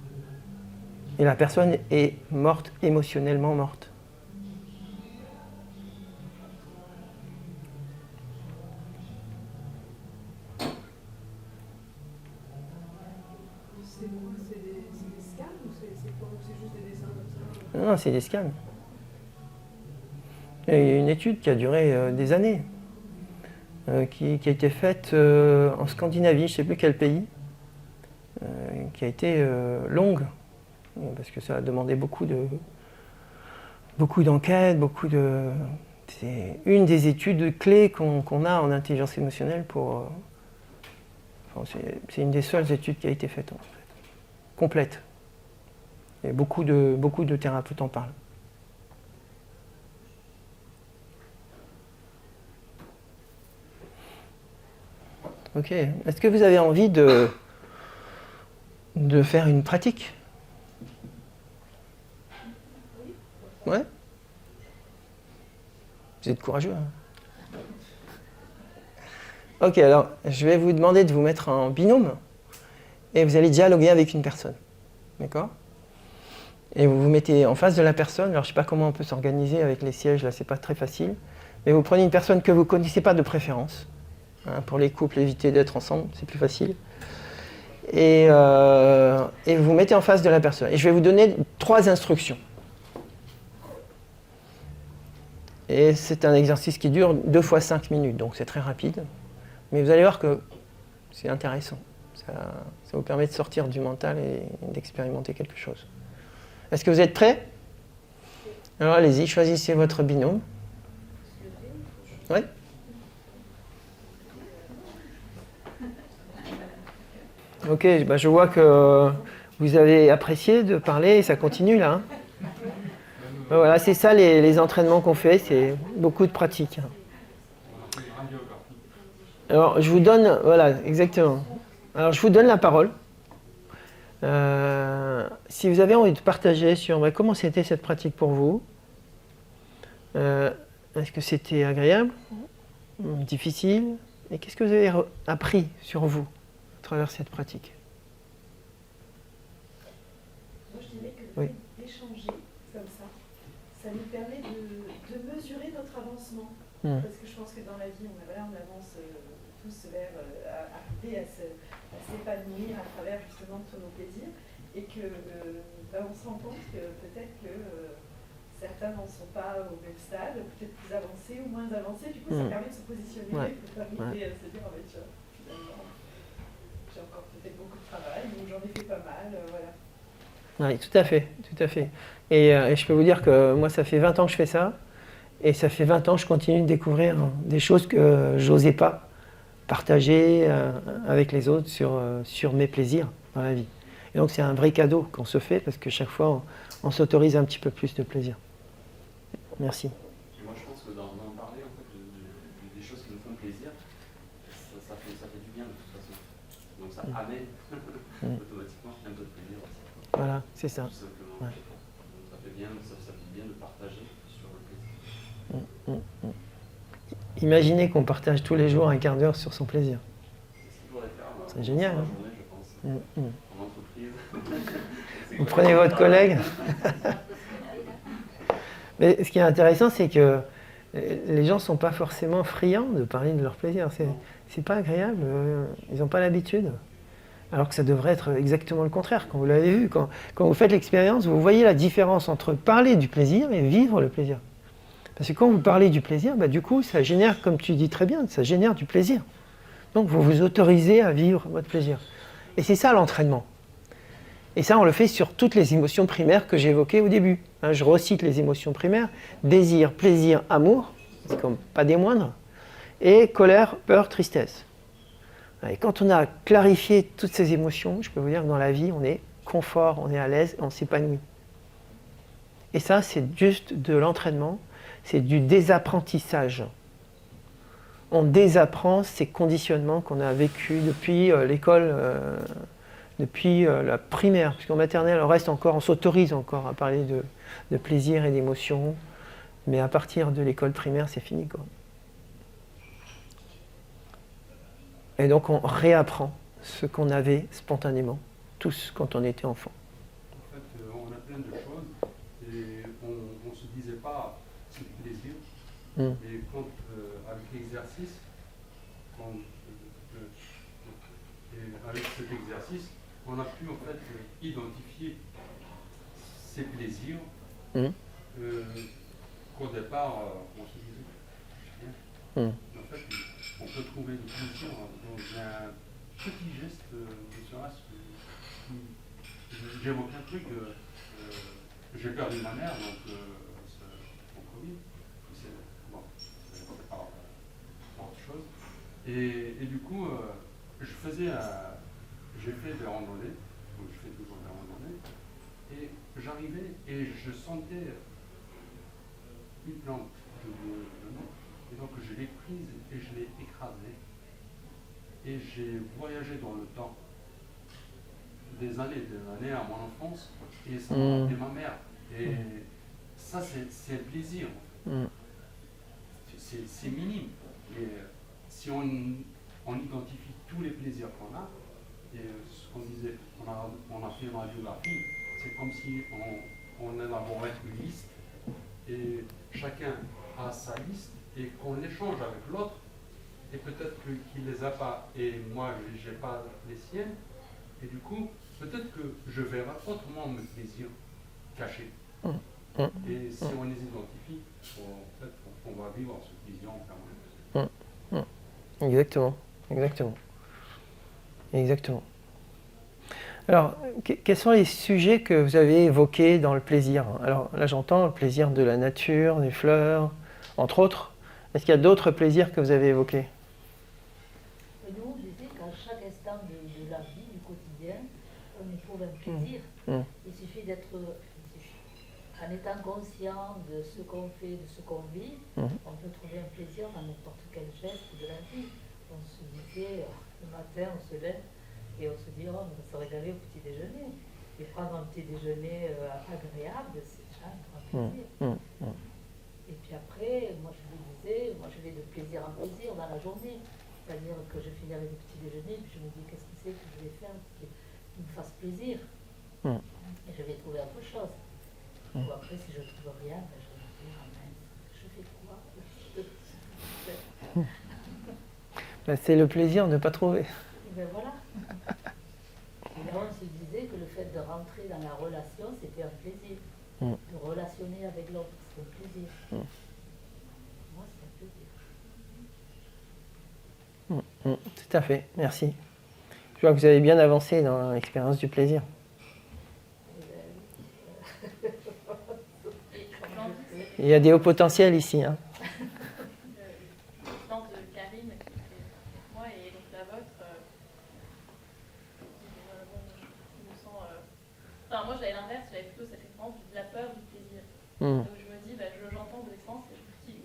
Et la personne est morte, émotionnellement morte. C'est quoi? C'est des scans ou c'est quoi? Ou c'est juste des dessins comme ça? Non, c'est des scans. Il y a une étude qui a duré des années, qui a été faite en Scandinavie, je ne sais plus quel pays, qui a été longue, parce que ça a demandé beaucoup d'enquêtes, c'est une des études clés qu'on a en intelligence émotionnelle pour... c'est une des seules études qui a été faite, en fait, complète. Et beaucoup de thérapeutes en parlent. Ok. Est-ce que vous avez envie de faire une pratique? Ouais? Vous êtes courageux, hein? Ok, alors je vais vous demander de vous mettre en binôme et vous allez dialoguer avec une personne. D'accord? Et vous vous mettez en face de la personne. Alors je ne sais pas comment on peut s'organiser avec les sièges, là c'est pas très facile. Mais vous prenez une personne que vous ne connaissez pas de préférence. Hein, pour les couples, évitez d'être ensemble, c'est plus facile. Et vous vous mettez en face de la personne. Et je vais vous donner 3 instructions. Et c'est un exercice qui dure 2 fois 5 minutes, donc c'est très rapide. Mais vous allez voir que c'est intéressant. Ça vous permet de sortir du mental et d'expérimenter quelque chose. Est-ce que vous êtes prêts? Alors allez-y, choisissez votre binôme. Oui? Ok, bah je vois que vous avez apprécié de parler et ça continue là. Hein. Voilà, c'est ça les entraînements qu'on fait, c'est beaucoup de pratique. Alors je vous donne, voilà, exactement. Alors je vous donne la parole. Si vous avez envie de partager sur comment c'était cette pratique pour vous, est-ce que c'était agréable, difficile, et qu'est-ce que vous avez appris sur vous à travers cette pratique? Moi, je dirais que Oui. d'échanger comme ça nous permet de mesurer notre avancement. Parce que je pense que dans la vie, on avance tous vers arriver à s'épanouir à travers justement tous nos plaisirs. Et que on se rend compte que peut-être que certains n'en sont pas au même stade, peut-être plus avancés ou moins avancés. Du coup, ça permet de se positionner pour arriver à se dire, finalement, j'ai encore peut-être beaucoup de travail, ou j'en ai fait pas mal, voilà. Oui, tout à fait, tout à fait. Et je peux vous dire que moi, ça fait 20 ans que je fais ça, et ça fait 20 ans que je continue de découvrir des choses que j'osais pas partager avec les autres sur mes plaisirs dans la vie. Et donc c'est un vrai cadeau qu'on se fait parce que chaque fois on s'autorise un petit peu plus de plaisir. Merci. Et moi je pense que d'en parler en fait, des choses qui nous font plaisir, ça fait du bien de toute façon. Donc ça amène automatiquement un peu de plaisir aussi. Voilà, c'est ça. Tout simplement. Ouais. Donc ça fait bien de partager sur le plaisir. Imaginez qu'on partage tous les jours un quart d'heure sur son plaisir. C'est génial. Hein, journée, je pense. En entreprise. Vous prenez votre collègue. Mais ce qui est intéressant, c'est que Les gens ne sont pas forcément friands de parler de leur plaisir. C'est pas agréable, ils n'ont pas l'habitude. Alors que ça devrait être exactement le contraire, quand vous l'avez vu. Quand vous faites l'expérience, vous voyez la différence entre parler du plaisir et vivre le plaisir. Parce que quand vous parlez du plaisir, du coup, ça génère, comme tu dis très bien, ça génère du plaisir. Donc vous vous autorisez à vivre votre plaisir. Et c'est ça l'entraînement. Et ça, on le fait sur toutes les émotions primaires que j'ai évoquées au début. Je recite les émotions primaires. Désir, plaisir, amour, c'est comme pas des moindres. Et colère, peur, tristesse. Et quand on a clarifié toutes ces émotions, je peux vous dire que dans la vie, on est confort, on est à l'aise, on s'épanouit. Et ça, c'est juste de l'entraînement, c'est du désapprentissage. On désapprend ces conditionnements qu'on a vécus depuis l'école, depuis la primaire. Parce qu'en maternelle, on s'autorise encore à parler de plaisir et d'émotion, mais à partir de l'école primaire, c'est fini, quoi. Et donc on réapprend ce qu'on avait spontanément, tous, quand on était enfant. En fait, on a plein de choses et on ne se disait pas c'est le plaisir. Et quand, avec l'exercice, avec cet exercice, on a pu en fait identifier ces plaisirs qu'au départ, on se disait en fait, on peut trouver du plaisir dans un petit geste, ne serait-ce que. J'évoque un truc, j'ai perdu ma mère, donc c'est en Covid. C'est pas autre chose. Et du coup, j'ai fait des randonnées, je fais toujours des randonnées, et j'arrivais et je sentais une plante de nom. Et donc je l'ai prise et je l'ai écrasée. Et j'ai voyagé dans le temps, des années à mon enfance, et ça m'a rappelé ma mère. Et ça, c'est un plaisir. C'est minime. Et si on identifie tous les plaisirs qu'on a, et ce qu'on disait, on a fait une radiographie, c'est comme si on élaborait une liste, et chacun a sa liste, et qu'on échange avec l'autre, et peut-être qu'il ne les a pas, et moi je n'ai pas les siennes, et du coup, peut-être que je verrai autrement mes plaisirs cachés. Et si on les identifie, en fait, on va vivre ce plaisir en permanence. Exactement. Alors, quels sont les sujets que vous avez évoqués dans le plaisir? Alors là, j'entends le plaisir de la nature, des fleurs, entre autres. Est-ce qu'il y a d'autres plaisirs que vous avez évoqués? Nous, on disait qu'à chaque instant de la vie, du quotidien, on éprouve un plaisir. Il suffit d'être, en étant conscient de ce qu'on fait, de ce qu'on vit, on peut trouver un plaisir dans n'importe quel geste de la vie. On se disait, le matin, on se lève et on se dit, on va se régaler au petit déjeuner. Et prendre un petit déjeuner agréable, c'est déjà un grand plaisir. Et puis après, moi je vous disais, moi je vais de plaisir en plaisir dans la journée. C'est-à-dire que je finis avec le petit déjeuner, puis je me dis qu'est-ce que c'est que je vais faire qui me fasse plaisir. Et je vais trouver autre chose. Ou après, si je ne trouve rien, je vais me dire, je fais quoi? C'est le plaisir de ne pas trouver. Et bien voilà. Et là, on se disait que le fait de rentrer dans la relation, c'était un plaisir. De relationner avec l'autre, c'est un plaisir. Moi, c'est un plaisir. Tout à fait, merci. Je vois que vous avez bien avancé dans l'expérience du plaisir. Il y a des hauts potentiels ici. Moi j'avais l'inverse, j'avais plutôt cette expérience de la peur du plaisir. Donc je me dis, j'entends de l'expérience et je me dis,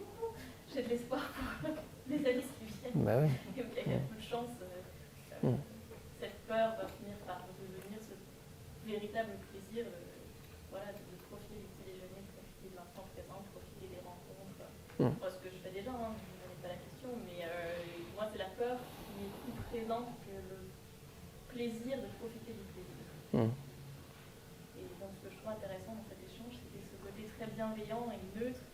j'ai de l'espoir pour les années qui viennent. Oui. Et il y a peu de chance, cette peur va finir par devenir ce véritable plaisir de profiter du petit déjeuner, de profiter de l'instant présent, de profiter des rencontres. Ce que je fais déjà, je ne connais pas la question, mais moi c'est la peur qui est plus présente que le plaisir de profiter du plaisir. Ce que je trouve intéressant dans cet échange, c'était ce côté très bienveillant et neutre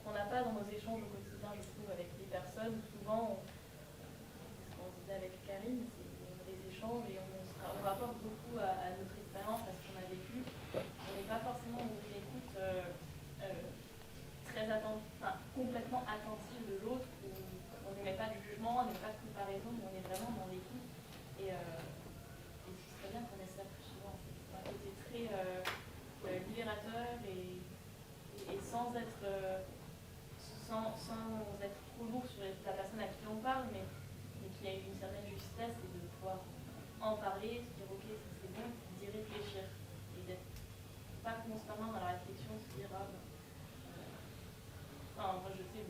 qu'on qu'on n'a pas dans nos échanges au quotidien, je trouve, avec les personnes. Souvent, ce qu'on disait avec Karine, c'est des échanges et on rapporte beaucoup à notre expérience, à ce qu'on a vécu. On n'est pas forcément dans une écoute très complètement attentive de l'autre, où on ne met pas de jugement, on ne met pas de comparaison, mais on est vraiment dans l'écoute. Et ce serait bien qu'on ait ça plus souvent. C'est un côté très libérateur et sans être trop lourd sur la personne à qui on parle, mais qui a une certaine justesse et de pouvoir en parler, se dire ok, ça c'est bon, d'y réfléchir et d'être pas constamment dans la réflexion, se dire moi je sais,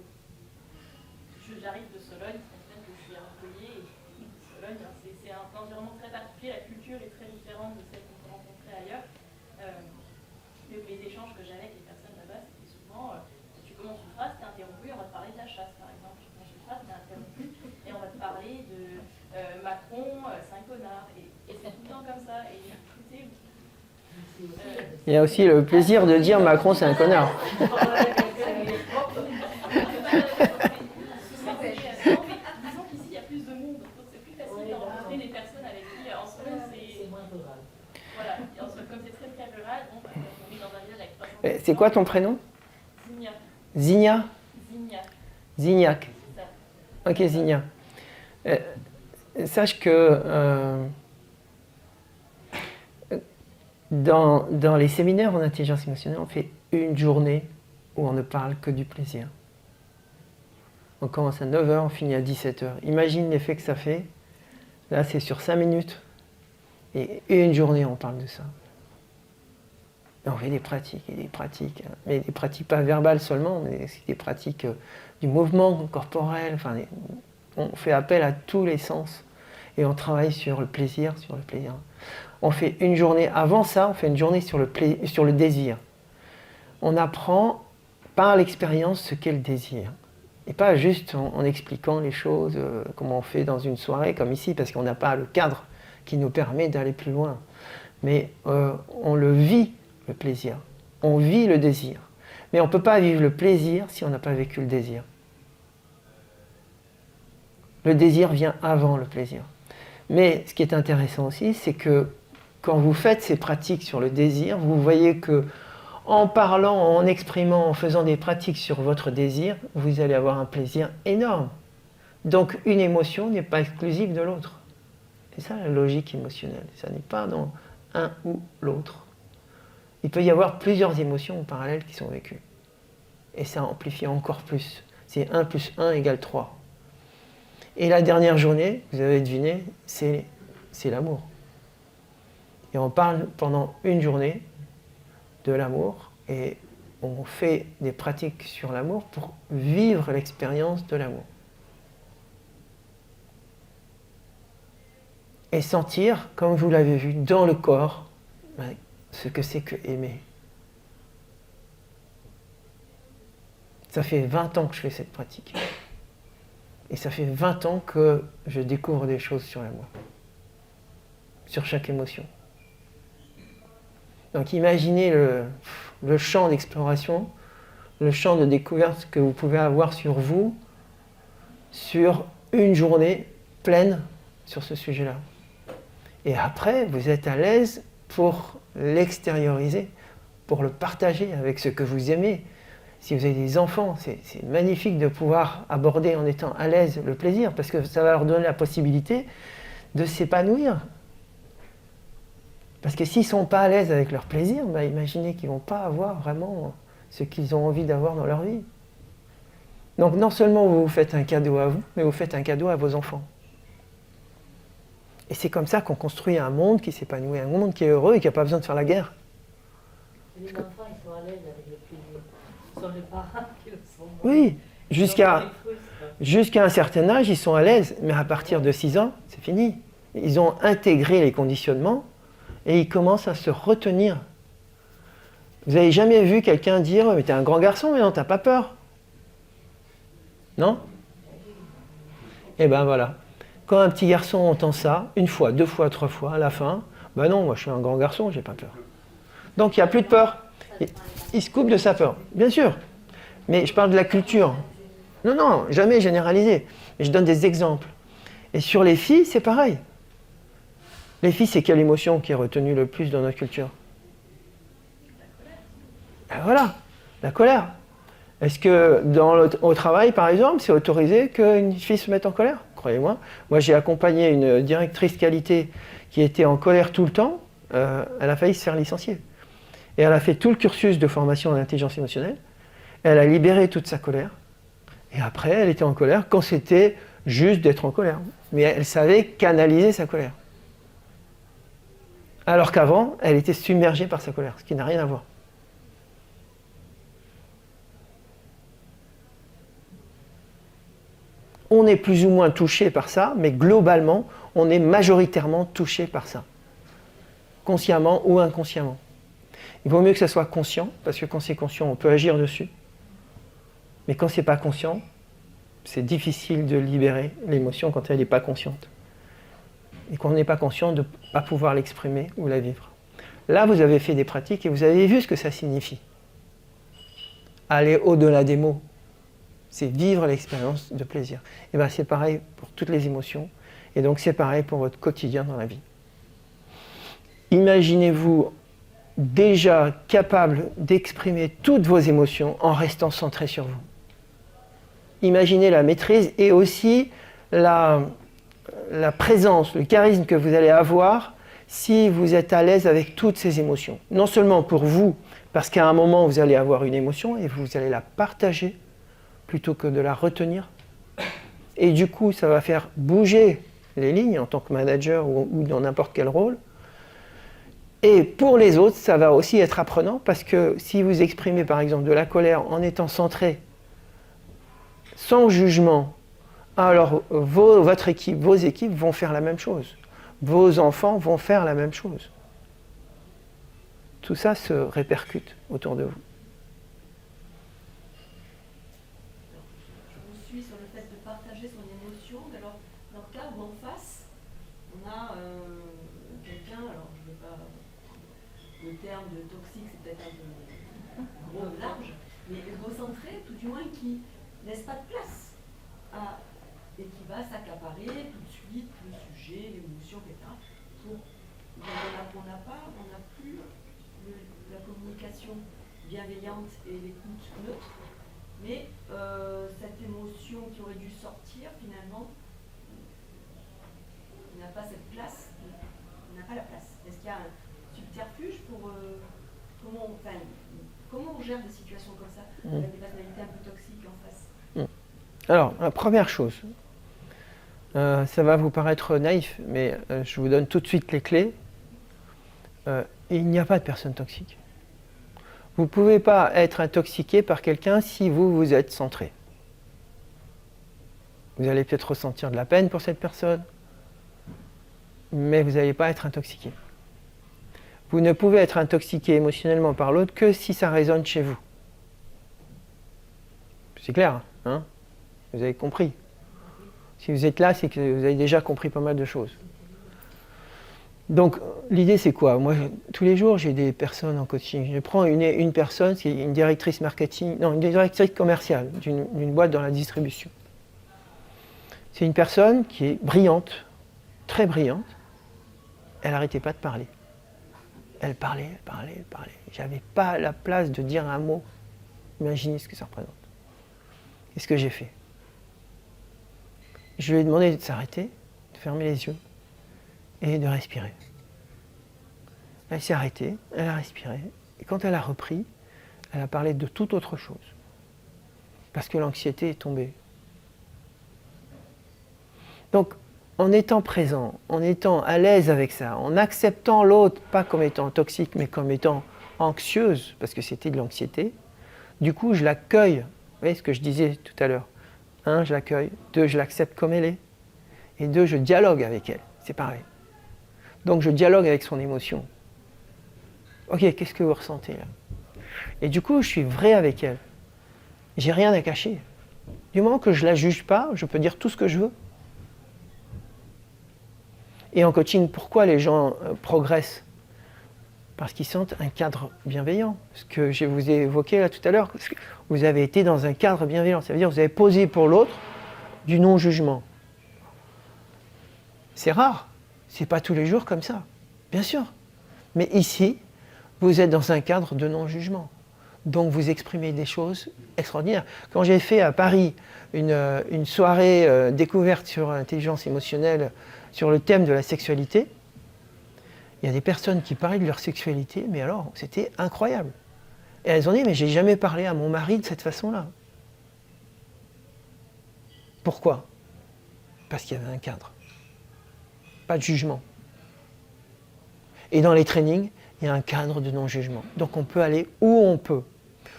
j'arrive de Sologne, c'est une semaine que je suis à Montpellier, et Sologne, c'est un environnement très particulier, la culture est très différente de celle qu'on peut rencontrer ailleurs. Mais les échanges que j'avais avec les personnes là-bas, c'était souvent tu commences une phrase, t'es interrompu, on va te parler de la chasse par exemple. Tu commences une phrase, t'es interrompu, et on va te parler de Macron, c'est un connard. Et c'est tout le temps comme ça. Et écoutez, il y a aussi le plaisir de dire Macron c'est un connard. Disons qu'ici il y a plus de monde, donc c'est plus facile de rencontrer des personnes avec qui en ce moment c'est moins rural. Voilà, comme c'est très très rural, on est dans un village avec 300. C'est quoi ton prénom? Zigna. Zigna? Zigna. Zignac. C'est ça. Ok, Zigna. Sache que dans les séminaires en intelligence émotionnelle, on fait une journée où on ne parle que du plaisir. On commence à 9h, on finit à 17h. Imagine l'effet que ça fait. Là, c'est sur 5 minutes. Et une journée, on parle de ça. Et on fait des pratiques et des pratiques. Mais des pratiques pas verbales seulement, mais des pratiques du mouvement corporel. Enfin, on fait appel à tous les sens. Et on travaille sur le plaisir, On fait une journée, avant ça, on fait une journée sur le désir. On apprend par l'expérience ce qu'est le désir. Et pas juste en expliquant les choses, comme on fait dans une soirée comme ici, parce qu'on n'a pas le cadre qui nous permet d'aller plus loin. Mais on le vit, le plaisir. On vit le désir. Mais on ne peut pas vivre le plaisir si on n'a pas vécu le désir. Le désir vient avant le plaisir. Mais ce qui est intéressant aussi, c'est que quand vous faites ces pratiques sur le désir, vous voyez que en parlant, en exprimant, en faisant des pratiques sur votre désir, vous allez avoir un plaisir énorme. Donc une émotion n'est pas exclusive de l'autre. C'est ça la logique émotionnelle. Ça n'est pas dans un ou l'autre. Il peut y avoir plusieurs émotions en parallèle qui sont vécues. Et ça amplifie encore plus. C'est 1 plus 1 égale 3. Et la dernière journée, vous avez deviné, c'est l'amour. Et on parle pendant une journée de l'amour et on fait des pratiques sur l'amour pour vivre l'expérience de l'amour. Et sentir, comme vous l'avez vu, dans le corps, ce que c'est que aimer. Ça fait 20 ans que je fais cette pratique. Et ça fait 20 ans que je découvre des choses sur l'amour. Sur chaque émotion. Donc imaginez le champ d'exploration, le champ de découverte que vous pouvez avoir sur vous, sur une journée pleine sur ce sujet-là. Et après, vous êtes à l'aise pour l'extérioriser, pour le partager avec ceux que vous aimez. Si vous avez des enfants, c'est magnifique de pouvoir aborder en étant à l'aise le plaisir, parce que ça va leur donner la possibilité de s'épanouir. Parce que s'ils ne sont pas à l'aise avec leur plaisir, imaginez qu'ils ne vont pas avoir vraiment ce qu'ils ont envie d'avoir dans leur vie. Donc non seulement vous vous faites un cadeau à vous, mais vous faites un cadeau à vos enfants. Et c'est comme ça qu'on construit un monde qui s'épanouit, un monde qui est heureux et qui n'a pas besoin de faire la guerre. Les enfants, ils sont à l'aise avec le plaisir. Ce sont les parents qui le sont. Oui, jusqu'à un certain âge, ils sont à l'aise, mais à partir de 6 ans, c'est fini. Ils ont intégré les conditionnements et ils commencent à se retenir. Vous n'avez jamais vu quelqu'un dire « mais t'es un grand garçon, mais non, t'as pas peur ». Non? Eh ben voilà. Quand un petit garçon entend ça, 1 fois, 2 fois, 3 fois, à la fin, non, moi je suis un grand garçon, j'ai pas peur. Donc il n'y a plus de peur. Il se coupe de sa peur, bien sûr. Mais je parle de la culture. Non, non, jamais généralisé. Mais je donne des exemples. Et sur les filles, c'est pareil. Les filles, c'est quelle émotion qui est retenue le plus dans notre culture? Ben voilà, la colère. Est-ce que au travail, par exemple, c'est autorisé qu'une fille se mette en colère? Croyez-moi. Moi, j'ai accompagné une directrice qualité qui était en colère tout le temps. Elle a failli se faire licencier. Et elle a fait tout le cursus de formation en intelligence émotionnelle. Elle a libéré toute sa colère. Et après, elle était en colère quand c'était juste d'être en colère. Mais elle savait canaliser sa colère. Alors qu'avant, elle était submergée par sa colère, ce qui n'a rien à voir. On est plus ou moins touché par ça, mais globalement, on est majoritairement touché par ça. Consciemment ou inconsciemment. Il vaut mieux que ça soit conscient, parce que quand c'est conscient, on peut agir dessus. Mais quand c'est pas conscient, c'est difficile de libérer l'émotion quand elle n'est pas consciente. Et quand on n'est pas conscient de ne pas pouvoir l'exprimer ou la vivre. Là, vous avez fait des pratiques et vous avez vu ce que ça signifie. Aller au-delà des mots. C'est vivre l'expérience de plaisir. Et bien c'est pareil pour toutes les émotions. Et donc c'est pareil pour votre quotidien dans la vie. Imaginez-vous déjà capable d'exprimer toutes vos émotions en restant centré sur vous. Imaginez la maîtrise et aussi la présence, le charisme que vous allez avoir si vous êtes à l'aise avec toutes ces émotions. Non seulement pour vous, parce qu'à un moment vous allez avoir une émotion et vous allez la partager plutôt que de la retenir. Et du coup, ça va faire bouger les lignes en tant que manager ou dans n'importe quel rôle. Et pour les autres, ça va aussi être apprenant parce que si vous exprimez par exemple de la colère en étant centré, sans jugement, alors votre équipe, vos équipes vont faire la même chose. Vos enfants vont faire la même chose. Tout ça se répercute autour de vous. Je vous suis sur le fait de partager son émotion. Alors, dans le cas où en face, on a quelqu'un, alors je ne veux pas... Le terme de toxique, c'est peut-être un peu gros, large, mais égocentré, tout du moins, qui laisse pas de place et qui va s'accaparer tout de suite le sujet, l'émotion, etc. On n'a plus la communication bienveillante et l'écoute neutre, mais cette émotion qui aurait dû sortir, finalement, n'a pas cette place, n'a pas la place. Est-ce qu'il y a un subterfuge pour comment on gère des situations comme ça, avec des personnalités un peu toxiques en face? Alors, la première chose, ça va vous paraître naïf, mais je vous donne tout de suite les clés. Il n'y a pas de personne toxique. Vous ne pouvez pas être intoxiqué par quelqu'un si vous êtes centré. Vous allez peut-être ressentir de la peine pour cette personne, mais vous n'allez pas être intoxiqué. Vous ne pouvez être intoxiqué émotionnellement par l'autre que si ça résonne chez vous. C'est clair, hein? Vous avez compris. Si vous êtes là, c'est que vous avez déjà compris pas mal de choses. Donc, l'idée, c'est quoi? Moi, tous les jours, j'ai des personnes en coaching. Je prends une personne, c'est une directrice marketing, non, une directrice commerciale d'une boîte dans la distribution. C'est une personne qui est brillante, très brillante. Elle n'arrêtait pas de parler. Elle parlait. J'avais pas la place de dire un mot. Imaginez ce que ça représente. Qu'est-ce que j'ai fait? Je lui ai demandé de s'arrêter, de fermer les yeux et de respirer. Elle s'est arrêtée, elle a respiré. Et quand elle a repris, elle a parlé de toute autre chose. Parce que l'anxiété est tombée. Donc, en étant présent, en étant à l'aise avec ça, en acceptant l'autre, pas comme étant toxique, mais comme étant anxieuse, parce que c'était de l'anxiété, du coup, je l'accueille. Vous voyez ce que je disais tout à l'heure? 1, je l'accueille. 2, je l'accepte comme elle est. Et 2, je dialogue avec elle. C'est pareil. Donc, je dialogue avec son émotion. Ok, qu'est-ce que vous ressentez là? Et du coup, je suis vrai avec elle. J'ai rien à cacher. Du moment que je ne la juge pas, je peux dire tout ce que je veux. Et en coaching, pourquoi les gens progressent? Parce qu'ils sentent un cadre bienveillant. Ce que je vous ai évoqué là tout à l'heure, vous avez été dans un cadre bienveillant. Ça veut dire que vous avez posé pour l'autre du non-jugement. C'est rare. C'est pas tous les jours comme ça, bien sûr. Mais ici, vous êtes dans un cadre de non-jugement. Donc vous exprimez des choses extraordinaires. Quand j'ai fait à Paris une soirée découverte sur l'intelligence émotionnelle, sur le thème de la sexualité, il y a des personnes qui parlaient de leur sexualité, mais alors, c'était incroyable. Et elles ont dit, mais j'ai jamais parlé à mon mari de cette façon-là. Pourquoi? Parce qu'il y avait un cadre. Pas de jugement. Et dans les trainings, il y a un cadre de non-jugement. Donc on peut aller où on peut.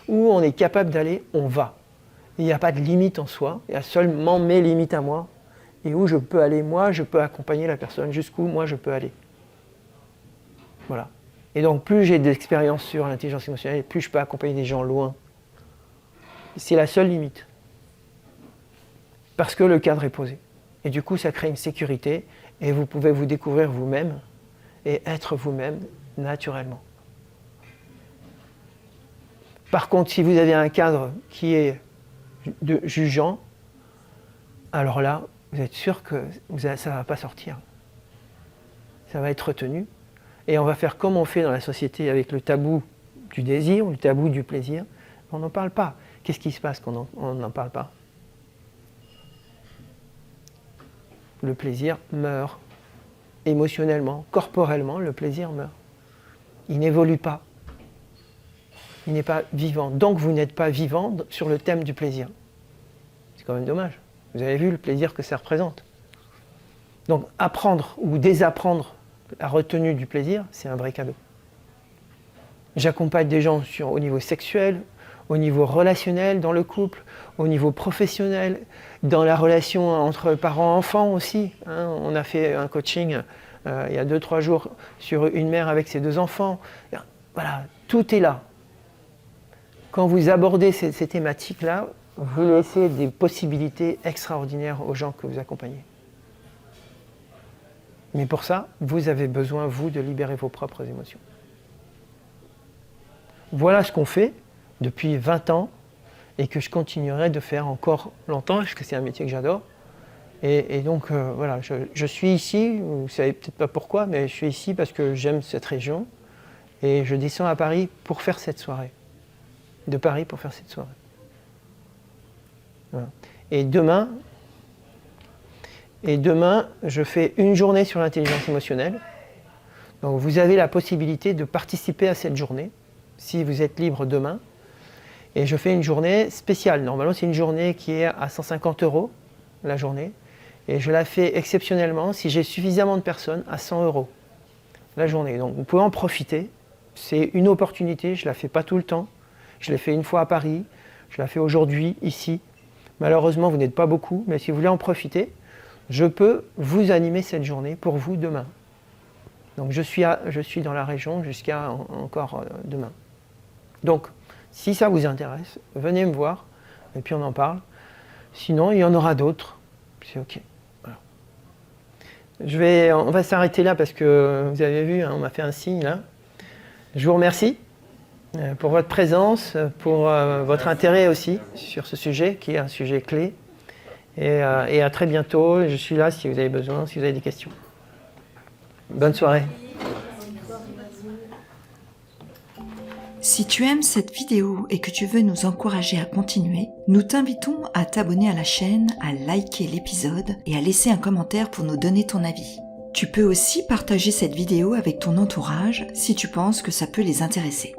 Où on est capable d'aller, on va. Il n'y a pas de limite en soi, il y a seulement mes limites à moi. Et où je peux aller, moi, je peux accompagner la personne jusqu'où moi je peux aller. Voilà. Et donc plus j'ai d'expérience sur l'intelligence émotionnelle, plus je peux accompagner des gens loin. C'est la seule limite. Parce que le cadre est posé. Et du coup, ça crée une sécurité et vous pouvez vous découvrir vous-même et être vous-même naturellement. Par contre, si vous avez un cadre qui est jugeant, alors là, vous êtes sûr que ça ne va pas sortir. Ça va être retenu. Et on va faire comme on fait dans la société avec le tabou du désir, ou le tabou du plaisir. On n'en parle pas. Qu'est-ce qui se passe quand on n'en parle pas? Le plaisir meurt. Émotionnellement, corporellement, le plaisir meurt. Il n'évolue pas. Il n'est pas vivant. Donc vous n'êtes pas vivant sur le thème du plaisir. C'est quand même dommage. Vous avez vu le plaisir que ça représente. Donc apprendre ou désapprendre la retenue du plaisir, c'est un vrai cadeau. J'accompagne des gens au niveau sexuel, au niveau relationnel dans le couple, au niveau professionnel, dans la relation entre parents-enfants aussi. On a fait un coaching il y a 2-3 jours sur une mère avec ses 2 enfants. Voilà, tout est là. Quand vous abordez ces thématiques-là, vous laissez des possibilités extraordinaires aux gens que vous accompagnez. Mais pour ça, vous avez besoin, vous, de libérer vos propres émotions. Voilà ce qu'on fait depuis 20 ans et que je continuerai de faire encore longtemps, parce que c'est un métier que j'adore. Et donc, voilà, je suis ici, vous ne savez peut-être pas pourquoi, mais je suis ici parce que j'aime cette région. Et je descends à Paris pour faire cette soirée. De Paris pour faire cette soirée. Voilà. Et demain, je fais une journée sur l'intelligence émotionnelle. Donc vous avez la possibilité de participer à cette journée, si vous êtes libre demain. Et je fais une journée spéciale. Normalement, c'est une journée qui est à 150 € la journée. Et je la fais exceptionnellement, si j'ai suffisamment de personnes, à 100 € la journée. Donc vous pouvez en profiter. C'est une opportunité, je ne la fais pas tout le temps. Je l'ai fait une fois à Paris, je la fais aujourd'hui, ici. Malheureusement, vous n'êtes pas beaucoup, mais si vous voulez en profiter, je peux vous animer cette journée pour vous demain. Donc je suis dans la région jusqu'à encore demain. Donc, si ça vous intéresse, venez me voir, et puis on en parle. Sinon, il y en aura d'autres. C'est OK. Voilà. On va s'arrêter là parce que vous avez vu, on m'a fait un signe là. Je vous remercie pour votre présence, pour votre intérêt aussi sur ce sujet qui est un sujet clé. Et à très bientôt. Je suis là si vous avez besoin, si vous avez des questions. Bonne soirée. Si tu aimes cette vidéo et que tu veux nous encourager à continuer, nous t'invitons à t'abonner à la chaîne, à liker l'épisode et à laisser un commentaire pour nous donner ton avis. Tu peux aussi partager cette vidéo avec ton entourage si tu penses que ça peut les intéresser.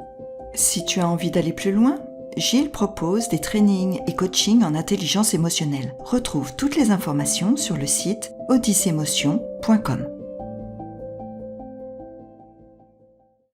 Si tu as envie d'aller plus loin, Gilles propose des trainings et coachings en intelligence émotionnelle. Retrouve toutes les informations sur le site odyssemotion.com.